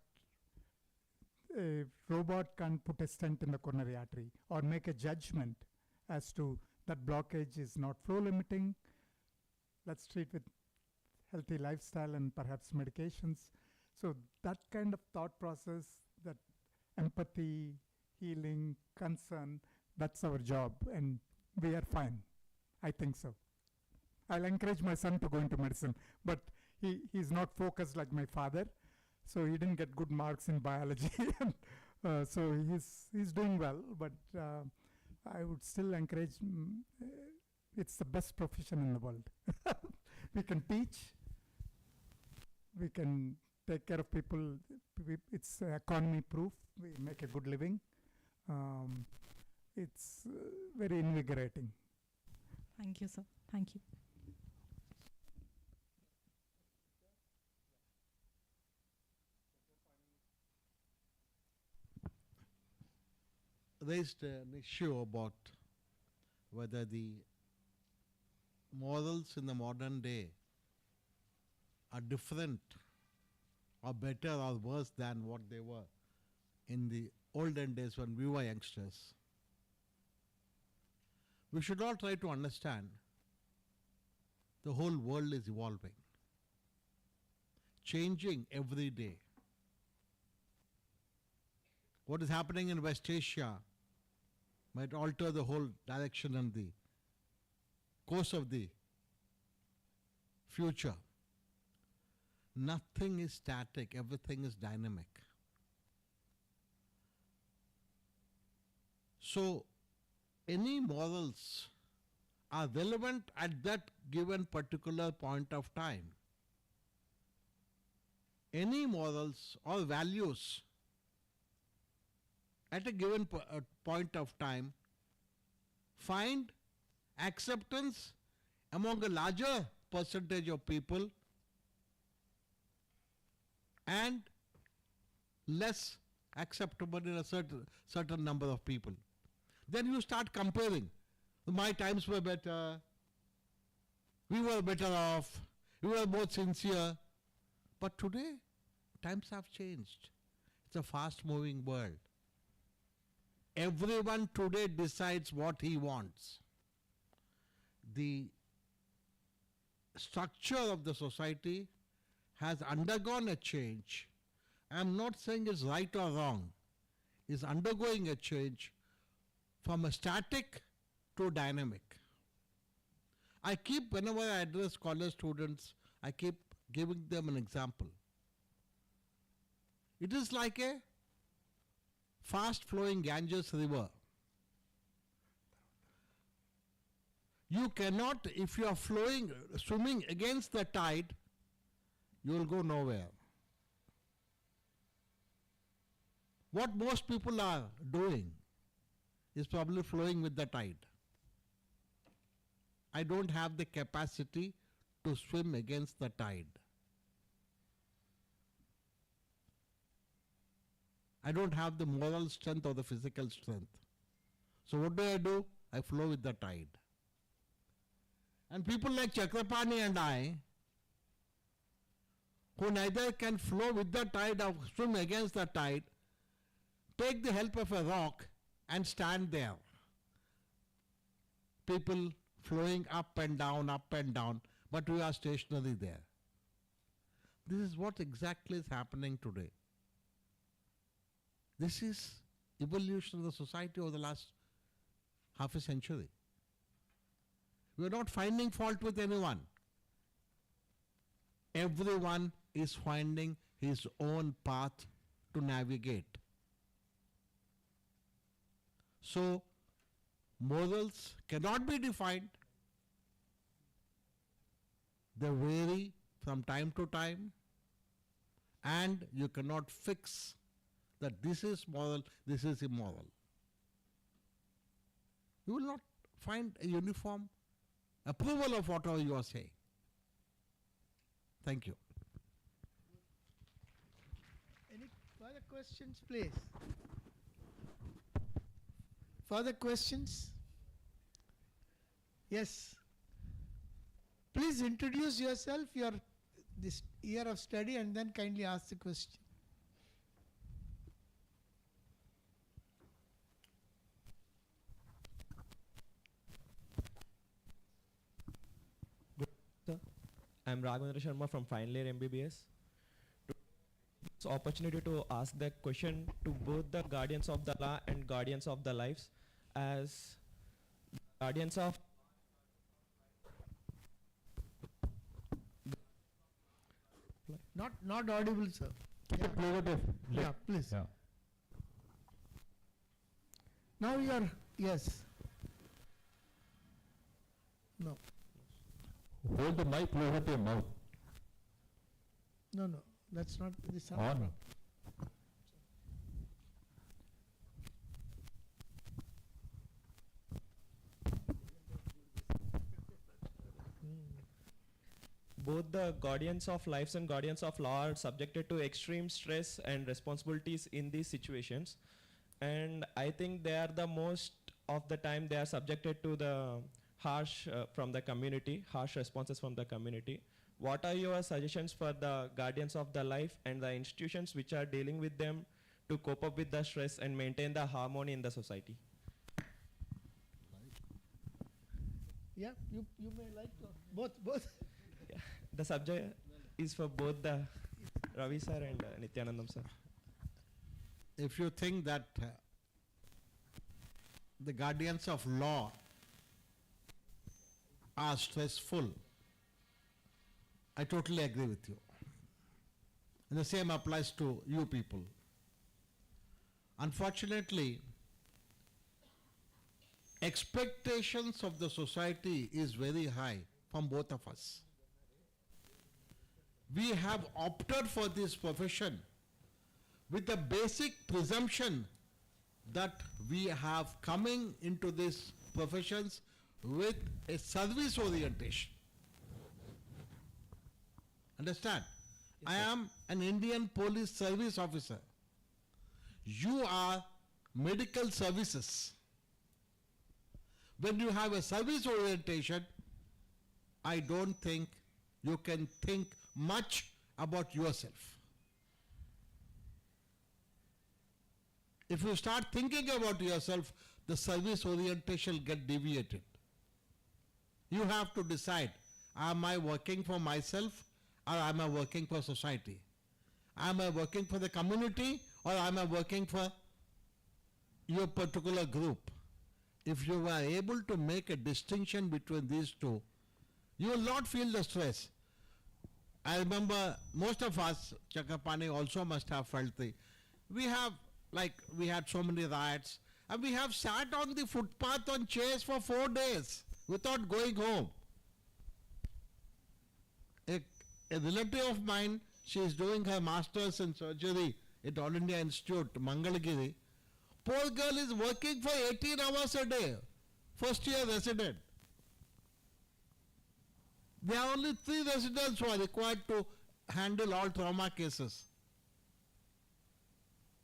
a robot can't put a stent in the coronary artery or make a judgment as to that blockage is not flow limiting. Let's treat with healthy lifestyle and perhaps medications. So that kind of thought process, that empathy, healing, concern, that's our job, and we are fine. I think so. I'll encourage my son to go into medicine, but he's not focused like my father. So he didn't get good marks in biology, and so he's doing well. But I would still encourage. It's the best profession in the world. We can teach. We can take care of people. It's economy proof. We make a good living. It's very invigorating. Thank you, sir. Thank you. Raised an issue about whether the morals in the modern day are different or better or worse than what they were in the olden days when we were youngsters. We should all try to understand the whole world is evolving, changing every day. What is happening in West Asia might alter the whole direction and the course of the future. Nothing is static, everything is dynamic. So, any morals are relevant at that given particular point of time. Any morals or values at a given point of time find acceptance among a larger percentage of people and less acceptable in a certain number of people. Then you start comparing. My times were better, we were better off, we were more sincere. But today, times have changed. It's a fast moving world. Everyone today decides what he wants. The structure of the society has undergone a change. I am not saying it's right or wrong. It's undergoing a change from a static to dynamic. I keep, whenever I address college students, I keep giving them an example. It is like a fast flowing Ganges river. You cannot, if you are swimming against the tide, you will go nowhere. What most people are doing is probably flowing with the tide. I don't have the capacity to swim against the tide. I don't have the moral strength or the physical strength. So what do? I flow with the tide. And people like Chakrapani and I, who neither can flow with the tide or swim against the tide, take the help of a rock and stand there. People flowing up and down, but we are stationary there. This is what exactly is happening today. This is evolution of the society over the last half a century. We are not finding fault with anyone. Everyone is finding his own path to navigate. So, morals cannot be defined. They vary from time to time, and you cannot fix that this is moral, this is immoral. You will not find a uniform approval of whatever you are saying. Thank you. Any further questions, please? Further questions? Yes. Please introduce yourself, this year of study, and then kindly ask the question. I am Raghavendra Sharma from final year MBBS. This opportunity to ask the question to both the guardians of the law and guardians of the lives, as guardians of Not audible, sir. Yeah, please. Yeah. Now you are, yes. No. Hold the mic closer to your mouth. No, that's not the sound. On. both the guardians of lives and guardians of law are subjected to extreme stress and responsibilities in these situations, and I think they are the most of the time they are subjected to the harsh from the community, harsh responses from the community. What are your suggestions for the guardians of the life and the institutions which are dealing with them to cope up with the stress and maintain the harmony in the society? Yeah, you may like to, both. Yeah. The subject is for both the Ravi sir and Nityanandam sir. If you think that the guardians of law are stressful, I totally agree with you. And the same applies to you people. Unfortunately, expectations of the society is very high from both of us. We have opted for this profession with the basic presumption that we have coming into these professions with a service orientation. Understand? Yes, I am an Indian police service officer. You are medical services. When you have a service orientation, I don't think you can think much about yourself. If you start thinking about yourself, the service orientation get deviated. You have to decide, am I working for myself or am I working for society? Am I working for the community or am I working for your particular group? If you are able to make a distinction between these two, you will not feel the stress. I remember most of us, Chakrapani also must have felt we had so many riots, and we have sat on the footpath on chairs for 4 days without going home. A relative of mine, she is doing her master's in surgery at All India Institute, Mangalagiri. Poor girl is working for 18 hours a day, first year resident. There are only 3 residents who are required to handle all trauma cases.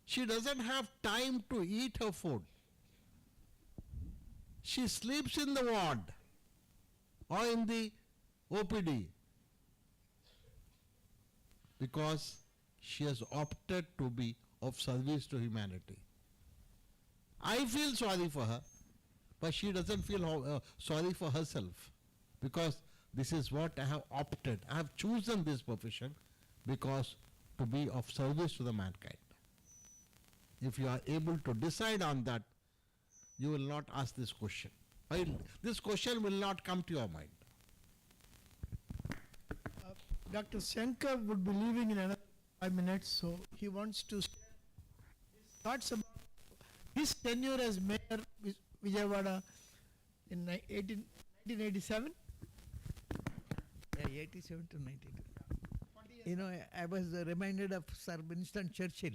She doesn't have time to eat her food. She sleeps in the ward or in the OPD because she has opted to be of service to humanity. I feel sorry for her, but she doesn't feel sorry for herself because this is what I have opted. I have chosen this profession because to be of service to the mankind. If you are able to decide on that, you will not ask this question. This question will not come to your mind. Dr. Shankar would be leaving in another 5 minutes, so he wants to share his thoughts about his tenure as mayor of Vijayawada in 1987. Yeah, 87 to 92. You know, I was reminded of Sir Winston Churchill.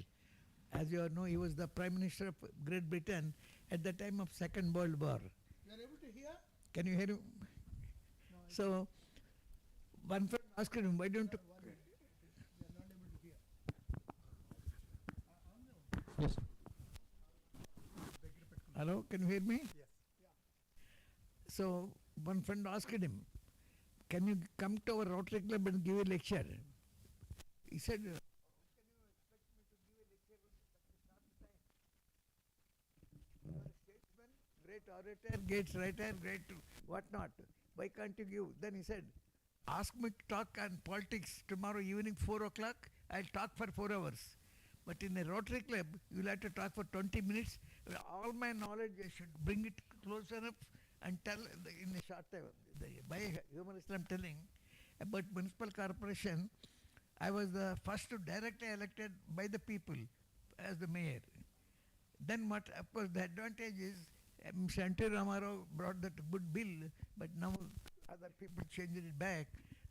As you all know, he was the Prime Minister of Great Britain at the time of Second World War. You are able to hear? Can you hear him? So, one friend asked him, why don't you... Yes. Hello, can you hear me? Yes. So, one friend asked him, can you come to our Rotary Club and give a lecture? He said, how can you expect me to give a lecture when such a short time? You are a statesman, great orator, great writer, great whatnot. Why can't you give? Then he said, ask me to talk on politics tomorrow evening 4 o'clock, I'll talk for 4 hours. But in a Rotary Club, you'll have to talk for 20 minutes. All my knowledge, I should bring it close enough and tell in a short time. By humorist, I'm telling about municipal corporation. I was the first directly elected by the people as the mayor. Then what, of course, the advantage is Mr. N.T. Ramarao brought that good bill, but now other people changed it back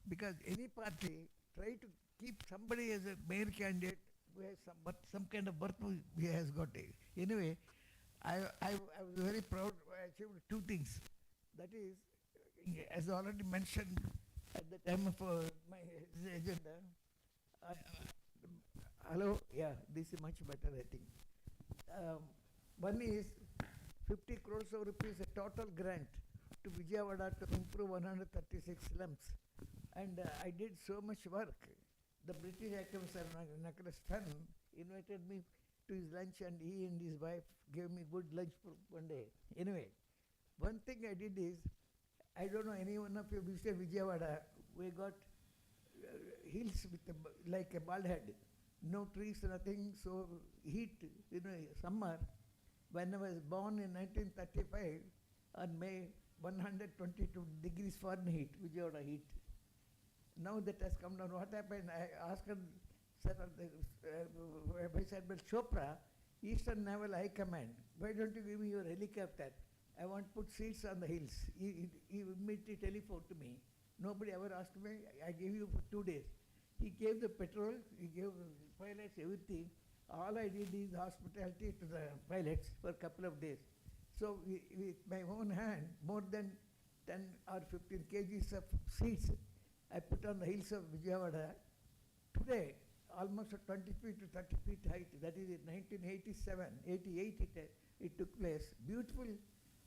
because any party try to keep somebody as a mayor candidate who has some kind of birth he has got. Anyway, I was very proud. I achieved 2 things. That is, as already mentioned at the time of my agenda. Hello, yeah, this is much better, I think. One is 50 crores of rupees, a total grant to Vijayawada to improve 136 slums. And I did so much work. The British activist Sir Nicholas Fenn invited me to his lunch and he and his wife gave me good lunch for one day. Anyway, one thing I did is, I don't know any one of you visited Vijayawada, we got hills with like a bald head, no trees, nothing, so heat, summer. When I was born in 1935, on May 122 degrees Fahrenheit, Vijayawada heat. Now that has come down, what happened? I asked Sir Vice Admiral Chopra, Eastern Naval High Command, why don't you give me your helicopter? I want to put seats on the hills. He immediately telephoned to me. Nobody ever asked me, I gave you for 2 days. He gave the petrol, he gave pilots, everything. All I did is hospitality to the pilots for a couple of days. So with my own hand, more than 10 or 15 kgs of seeds, I put on the hills of Vijayawada. Today, almost 20 feet to 30 feet height, that is in 1987, 88 it took place. Beautiful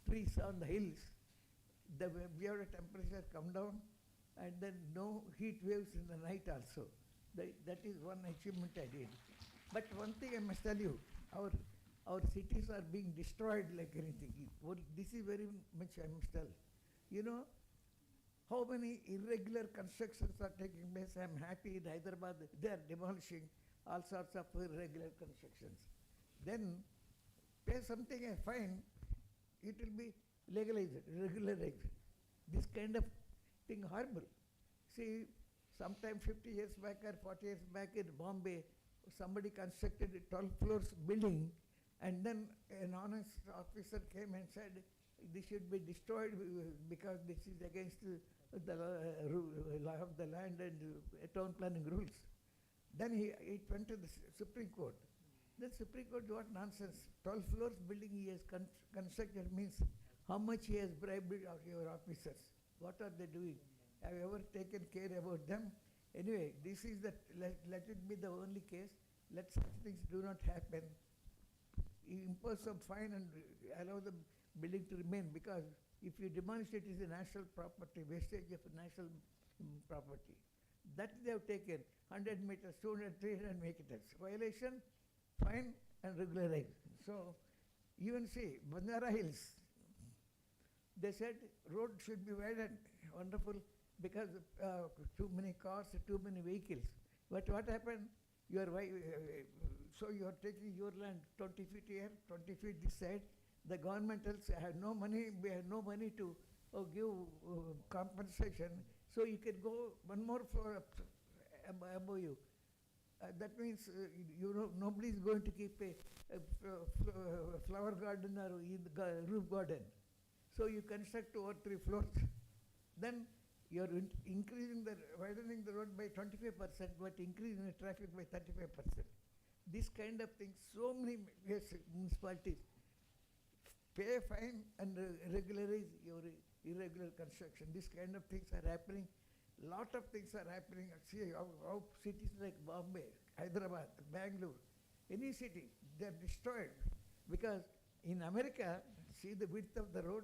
trees on the hills. The Vijayawada temperature come down and then no heat waves in the night also. That is one achievement I did. But one thing I must tell you, our cities are being destroyed like anything. This is very much I must tell. You know, how many irregular constructions are taking place? I am happy in Hyderabad, they are demolishing all sorts of irregular constructions. Then pay something a fine, it will be legalized, regularized. This kind of thing horrible. See, sometime 50 years back or 40 years back in Bombay, somebody constructed a 12 floors building and then an honest officer came and said, this should be destroyed because this is against the law of the land and town planning rules. Then it went to the Supreme Court. The Supreme Court, what nonsense. 12 floors building he has constructed means how much he has bribed your officers. What are they doing? Have you ever taken care about them? Anyway, this is let it be the only case. let such things do not happen. Impose some fine and allow the building to remain, because if you demolish it, is a national property, wastage of national property. That they have taken 100 meters, 200, 300 make it as violation, fine and regularize. So even see Bandara Hills, they said road should be widened, wonderful, because too many cars, too many vehicles. But what happened? So you are taking your land 20 feet here, 20 feet this side. The government else had no money, we had no money to give compensation. So you can go one more floor up above you. That means nobody is going to keep a flower garden or roof garden. So you construct 2 or 3 floors. Then you are widening the road by 25%, but increasing the traffic by 35%. This kind of things, so many municipalities pay fine and regularize your irregular construction. This kind of things are happening. Lot of things are happening. See how cities like Bombay, Hyderabad, Bangalore, any city, they are destroyed. Because in America, see the width of the road,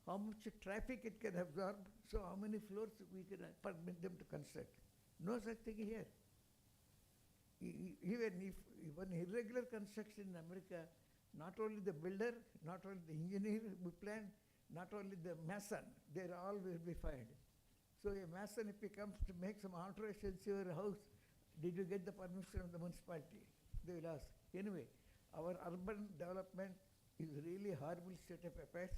how much traffic it can absorb, so how many floors we can permit them to construct. No such thing here. Even irregular construction in America, not only the builder, not only the engineer who planned, not only the mason, they all will be fined. So a mason, if he comes to make some alterations to your house, did you get the permission of the municipality? They will ask. Anyway, our urban development is really a horrible state of affairs.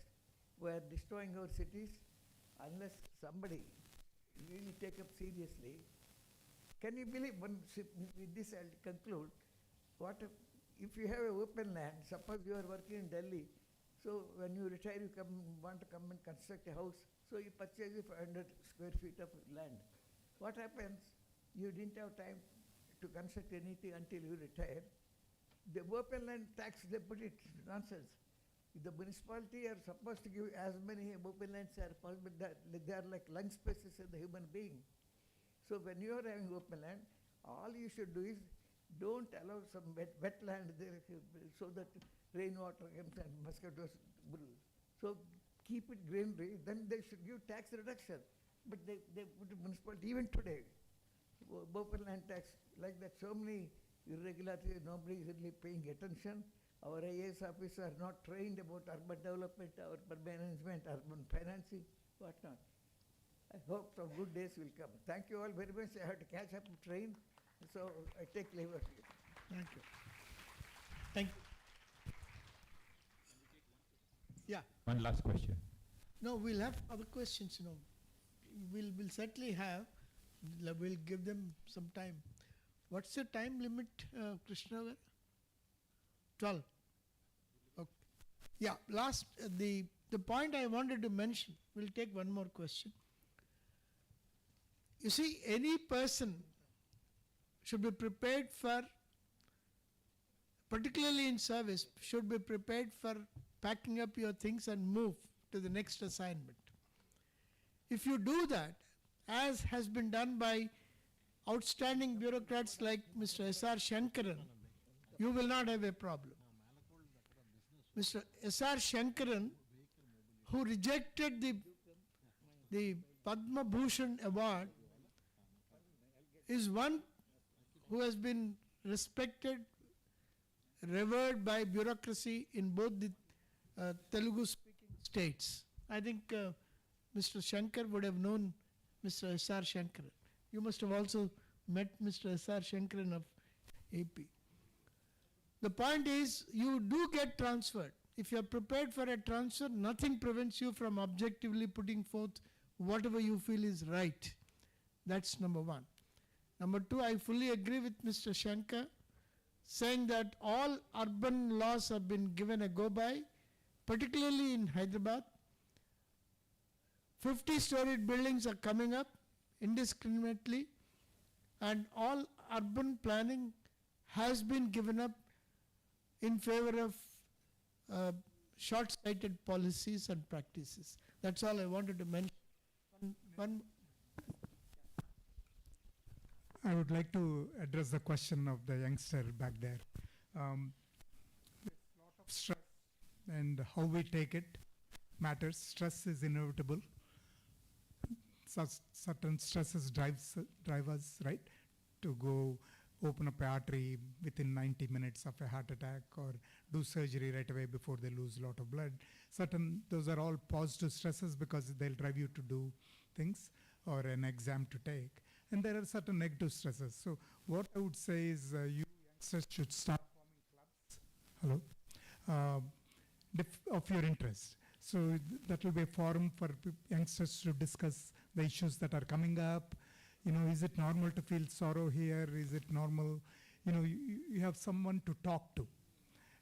We are destroying our cities unless somebody really take up seriously. Can you believe, with this I'll conclude, if you have an open land, suppose you are working in Delhi, so when you retire you want to come and construct a house, so you purchase 500 square feet of land. What happens? You didn't have time to construct anything until you retire. The open land tax, they put it, nonsense. The municipality are supposed to give as many open lands as possible, they are like lung spaces of the human being. So when you are having open land, all you should do is don't allow some wetland there so that rainwater comes and mosquitoes. So keep it greenery, then they should give tax reduction. But they put municipality, even today, open land tax, like that, so many irregularities, nobody is really paying attention. Our IAS officers are not trained about urban development, urban management, urban financing, whatnot. I hope some good days will come. Thank you all very much. I have to catch up the train, so I take leave of you. Thank you. Thank you. Yeah. One last question. No, we'll have other questions, We'll certainly have, we'll give them some time. What's the time limit, Krishna? 12. Okay. Yeah, last, the point I wanted to mention, we'll take one more question. You see, any person should be prepared for, particularly in service, should be prepared for packing up your things and move to the next assignment. If you do that, as has been done by outstanding bureaucrats like Mr. S.R. Shankaran, you will not have a problem. Mr. S.R. Shankaran, who rejected the Padma Bhushan award, is one who has been respected, revered by bureaucracy in both the Telugu-speaking states. I think Mr. Shankar would have known Mr. S.R. Shankaran. You must have also met Mr. S.R. Shankaran of AP. The point is, you do get transferred. If you are prepared for a transfer, nothing prevents you from objectively putting forth whatever you feel is right. That's number one. Number two, I fully agree with Mr. Shankar, saying that all urban laws have been given a go-by, particularly in Hyderabad. 50-storied buildings are coming up indiscriminately, and all urban planning has been given up in favor of short-sighted policies and practices. That's all I wanted to mention. I would like to address the question of the youngster back there. There's a lot of stress, and how we take it matters. Stress is inevitable. Certain stresses drive us, right, to go open up an artery within 90 minutes of a heart attack, or do surgery right away before they lose a lot of blood. Those are all positive stresses because they'll drive you to do things or an exam to take. And there are certain negative stresses. So what I would say is you youngsters should start forming clubs, of your interest. So that will be a forum for youngsters to discuss the issues that are coming up. Is it normal to feel sorrow here? Is it normal? You have someone to talk to.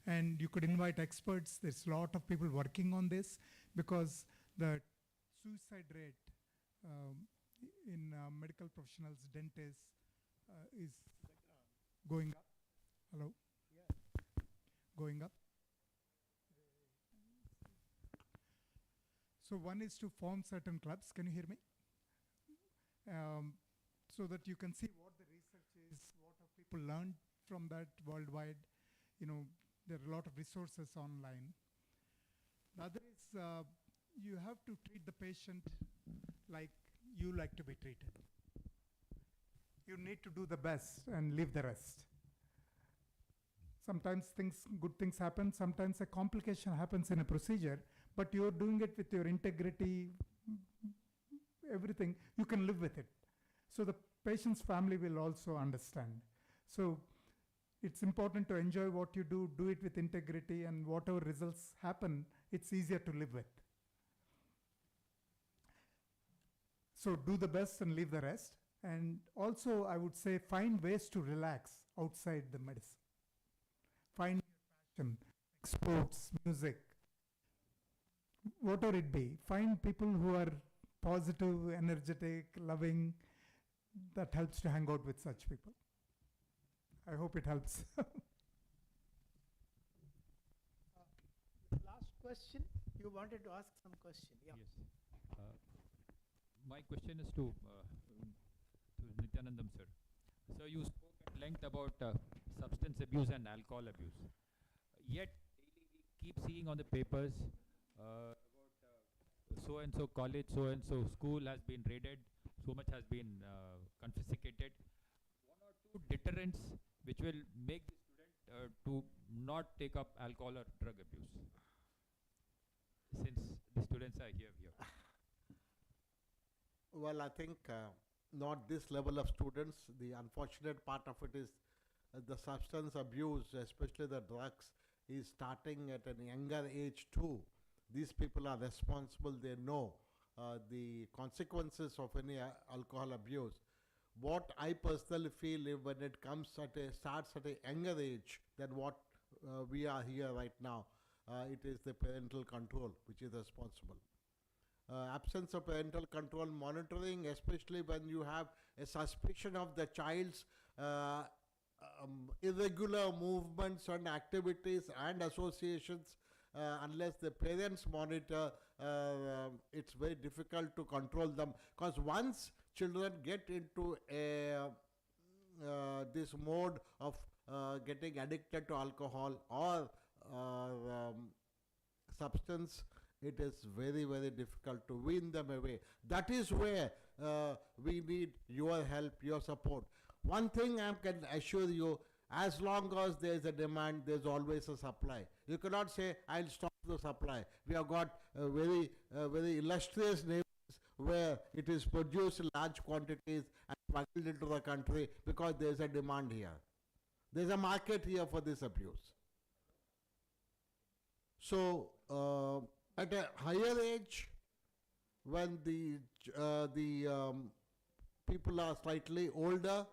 And you could invite experts. There's a lot of people working on this, because the suicide rate in medical professionals, dentists, is going up. Hello? Yeah. Going up. So one is to form certain clubs. Can you hear me? So that you can see what the research is, what have people learned from that worldwide. There are a lot of resources online. The other is you have to treat the patient like you like to be treated. You need to do the best and leave the rest. Sometimes good things happen, sometimes a complication happens in a procedure, but you're doing it with your integrity, everything, you can live with it. So the patient's family will also understand. So it's important to enjoy what you do it with integrity, and whatever results happen, it's easier to live with. So do the best and leave the rest. And also I would say find ways to relax outside the medicine. Find your passion, like sports, music, whatever it be. Find people who are positive, energetic, loving. That helps to hang out with such people. I hope it helps. Last question. You wanted to ask some question. Yeah. Yes. My question is to Nityanandam sir. So you spoke at length about substance abuse and alcohol abuse. Yet daily we keep seeing on the papers about so-and-so college, so-and-so school has been raided, so much has been confiscated. One or two deterrents which will make the student to not take up alcohol or drug abuse, since the students are here. Well, I think not this level of students. The unfortunate part of it is the substance abuse, especially the drugs, is starting at a younger age too. These people are responsible. They know the consequences of any alcohol abuse. What I personally feel is when it starts at a younger age than what we are here right now, it is the parental control which is responsible. Absence of parental control monitoring, especially when you have a suspicion of the child's irregular movements and activities and associations, unless the parents monitor, it's very difficult to control them. Because once children get into this mode of getting addicted to alcohol or substance, it is very, very difficult to wean them away. That is where we need your help, your support. One thing I can assure you, as long as there is a demand, there is always a supply. You cannot say, I'll stop the supply. We have got very illustrious neighbors where it is produced in large quantities and smuggled into the country because there is a demand here. There is a market here for this abuse. So, at a higher age, when the people are slightly older,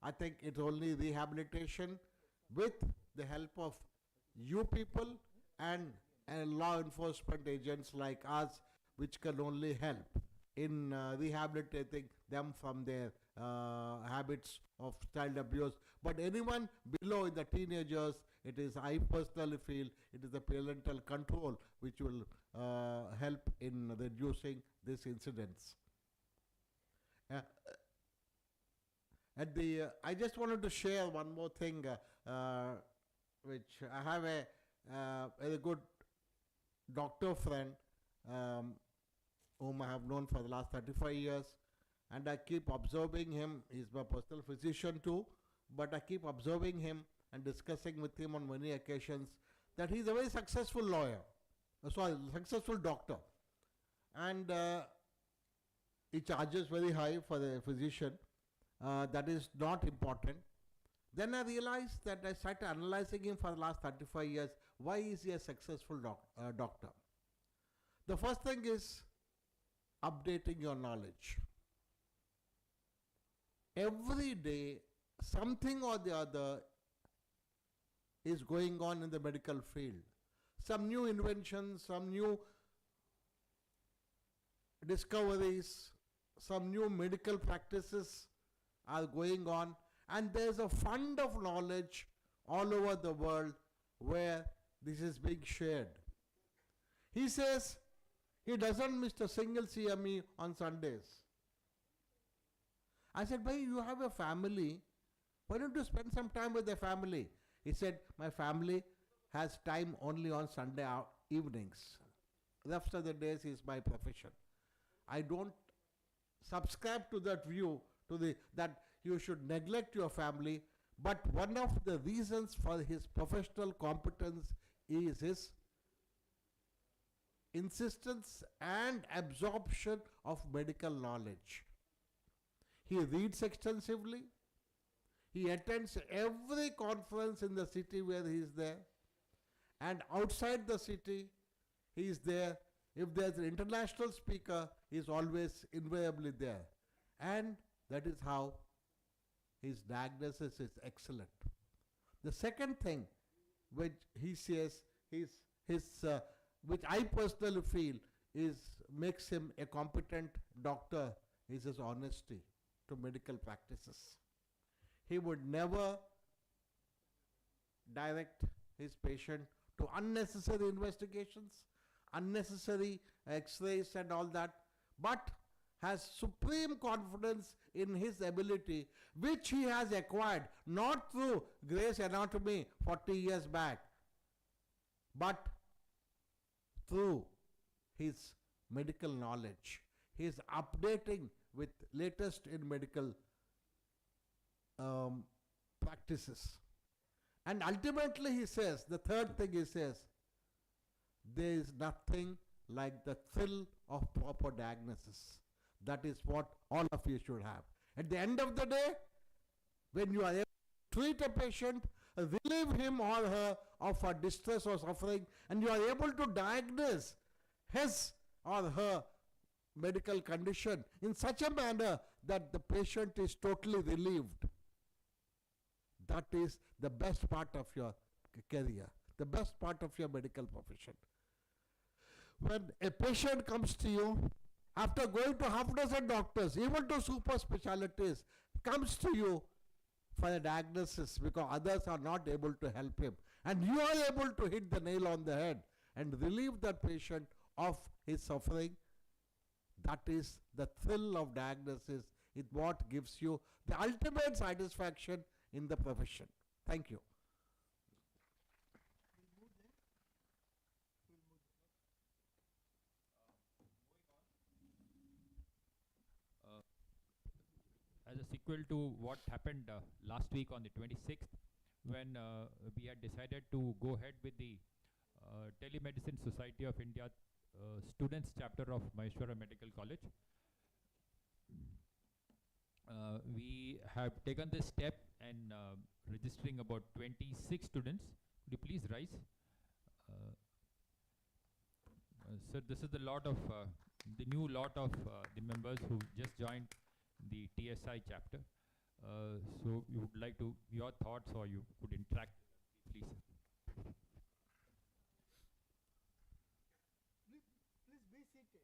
I think it's only rehabilitation with the help of you people and law enforcement agents like us, which can only help in rehabilitating them from their habits of child abuse. But anyone below in the teenagers, it is, I personally feel, it is the parental control which will help in reducing these incidents. I just wanted to share one more thing, which I have a good doctor friend whom I have known for the last 35 years, and I keep observing him. He's my personal physician too, but I keep observing him and discussing with him on many occasions that he's a very successful lawyer, successful doctor, and he charges very high for the physician. That is not important. Then I realized that I started analyzing him for the last 35 years. Why is he a successful doctor? The first thing is updating your knowledge. Every day, something or the other is going on in the medical field. Some new inventions, some new discoveries, some new medical practices are going on, and there's a fund of knowledge all over the world where this is being shared. He says he doesn't miss a single CME on Sundays. I said, "Bhai, you have a family. Why don't you spend some time with the family?" He said, "My family has time only on Sunday evenings. Rest of the days is my profession." I don't subscribe to that view, that you should neglect your family, but one of the reasons for his professional competence is his insistence and absorption of medical knowledge. He reads extensively. He attends every conference in the city where he is there, and outside the city he is there. If there's an international speaker, he is always invariably there, and that is how his diagnosis is excellent. The second thing which he says which I personally feel makes him a competent doctor is his honesty to medical practices. He would never direct his patient to unnecessary investigations, unnecessary x-rays and all that, but has supreme confidence in his ability, which he has acquired not through Gray's Anatomy 40 years back, but through his medical knowledge. He is updating with latest in medical practices. And ultimately he says, the third thing he says, there is nothing like the thrill of proper diagnosis. That is what all of you should have. At the end of the day, when you are able to treat a patient, relieve him or her of a distress or suffering, and you are able to diagnose his or her medical condition in such a manner that the patient is totally relieved, that is the best part of your career, the best part of your medical profession. When a patient comes to you, after going to half a dozen doctors, even to super specialties, comes to you for a diagnosis because others are not able to help him, and you are able to hit the nail on the head and relieve that patient of his suffering, that is the thrill of diagnosis. It's what gives you the ultimate satisfaction in the profession. Thank you. As a sequel to what happened last week on the 26th, when we had decided to go ahead with the Telemedicine Society of India students chapter of Maheshwara Medical College, we have taken this step and registering about 26 students. Could you please rise? Sir, this is the lot of the new lot of the members who just joined the TSI chapter. So you would like to, your thoughts, or you could interact, please. Please be seated.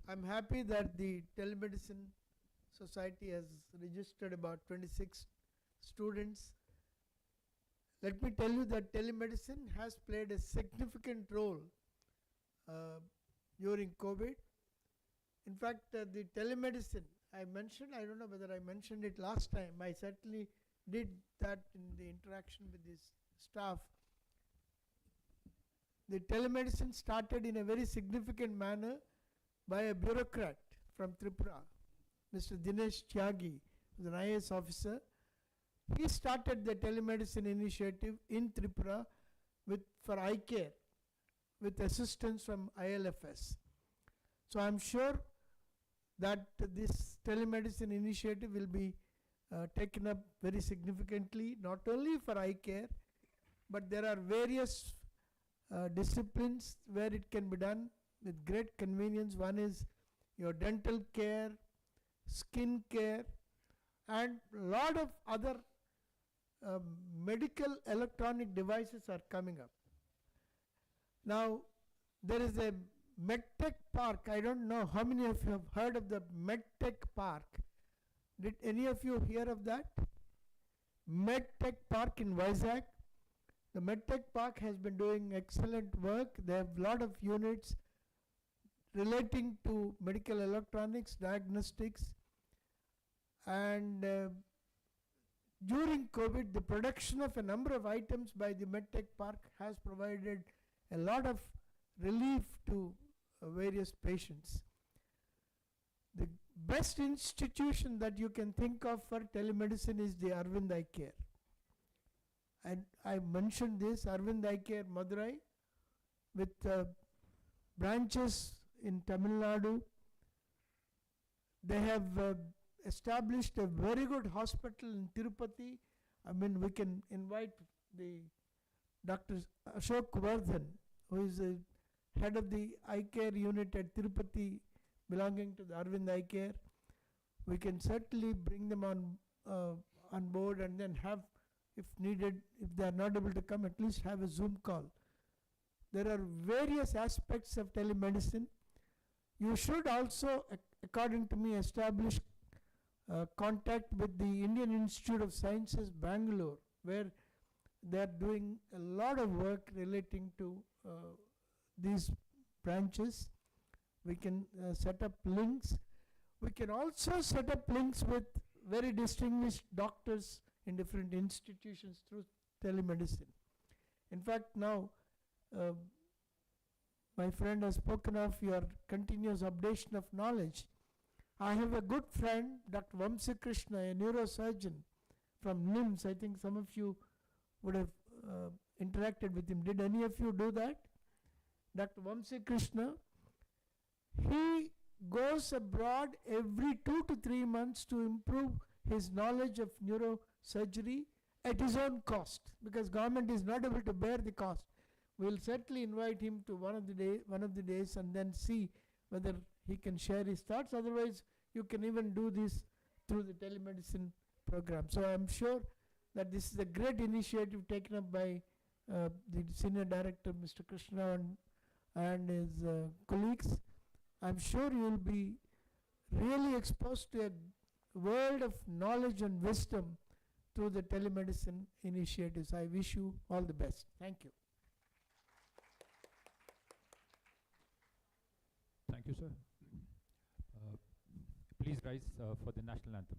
I'm happy that the Telemedicine Society has registered about 26 students. Let me tell you that telemedicine has played a significant role during COVID. In fact, the telemedicine I mentioned, I don't know whether I mentioned it last time, I certainly did that in the interaction with this staff. The telemedicine started in a very significant manner by a bureaucrat from Tripura, Mr. Dinesh Tyagi, who is an IAS officer. He started the telemedicine initiative in Tripura for eye care with assistance from ILFS. So I am sure that this telemedicine initiative will be taken up very significantly, not only for eye care, but there are various disciplines where it can be done with great convenience. One is your dental care, skin care, and a lot of other medical electronic devices are coming up. Now, there is a MedTech Park. I don't know how many of you have heard of the MedTech Park. Did any of you hear of that? MedTech Park in Vizag. The MedTech Park has been doing excellent work. They have a lot of units relating to medical electronics, diagnostics, and during COVID, the production of a number of items by the MedTech Park has provided a lot of relief to various patients. The best institution that you can think of for telemedicine is the Arvind Eye Care. And I mentioned this, Arvind Eye Care Madurai, with branches in Tamil Nadu. They have established a very good hospital in Tirupati. I mean, we can invite the Dr. Ashok Vardhan, who is the head of the eye care unit at Tirupati belonging to the Arvind Eye Care. We can certainly bring them on board and then have, if needed, if they are not able to come, at least have a Zoom call. There are various aspects of telemedicine. You should also, according to me, establish contact with the Indian Institute of Sciences, Bangalore, where they are doing a lot of work relating to these branches. We can set up links. We can also set up links with very distinguished doctors in different institutions through telemedicine. In fact, now my friend has spoken of your continuous updation of knowledge. I have a good friend, Dr. Vamsi Krishna, a neurosurgeon from NIMS. I think some of you would have interacted with him. Did any of you do that? Dr. Vamsi Krishna, he goes abroad every 2 to 3 months to improve his knowledge of neurosurgery at his own cost, because government is not able to bear the cost. We will certainly invite him to one of the days and then see whether he can share his thoughts. Otherwise, you can even do this through the telemedicine program. So I am sure that this is a great initiative taken up by the senior director, Mr. Krishna, and his colleagues. I'm sure you will be really exposed to a world of knowledge and wisdom through the telemedicine initiatives. I wish you all the best. Thank you. Thank you, sir. Please rise for the national anthem.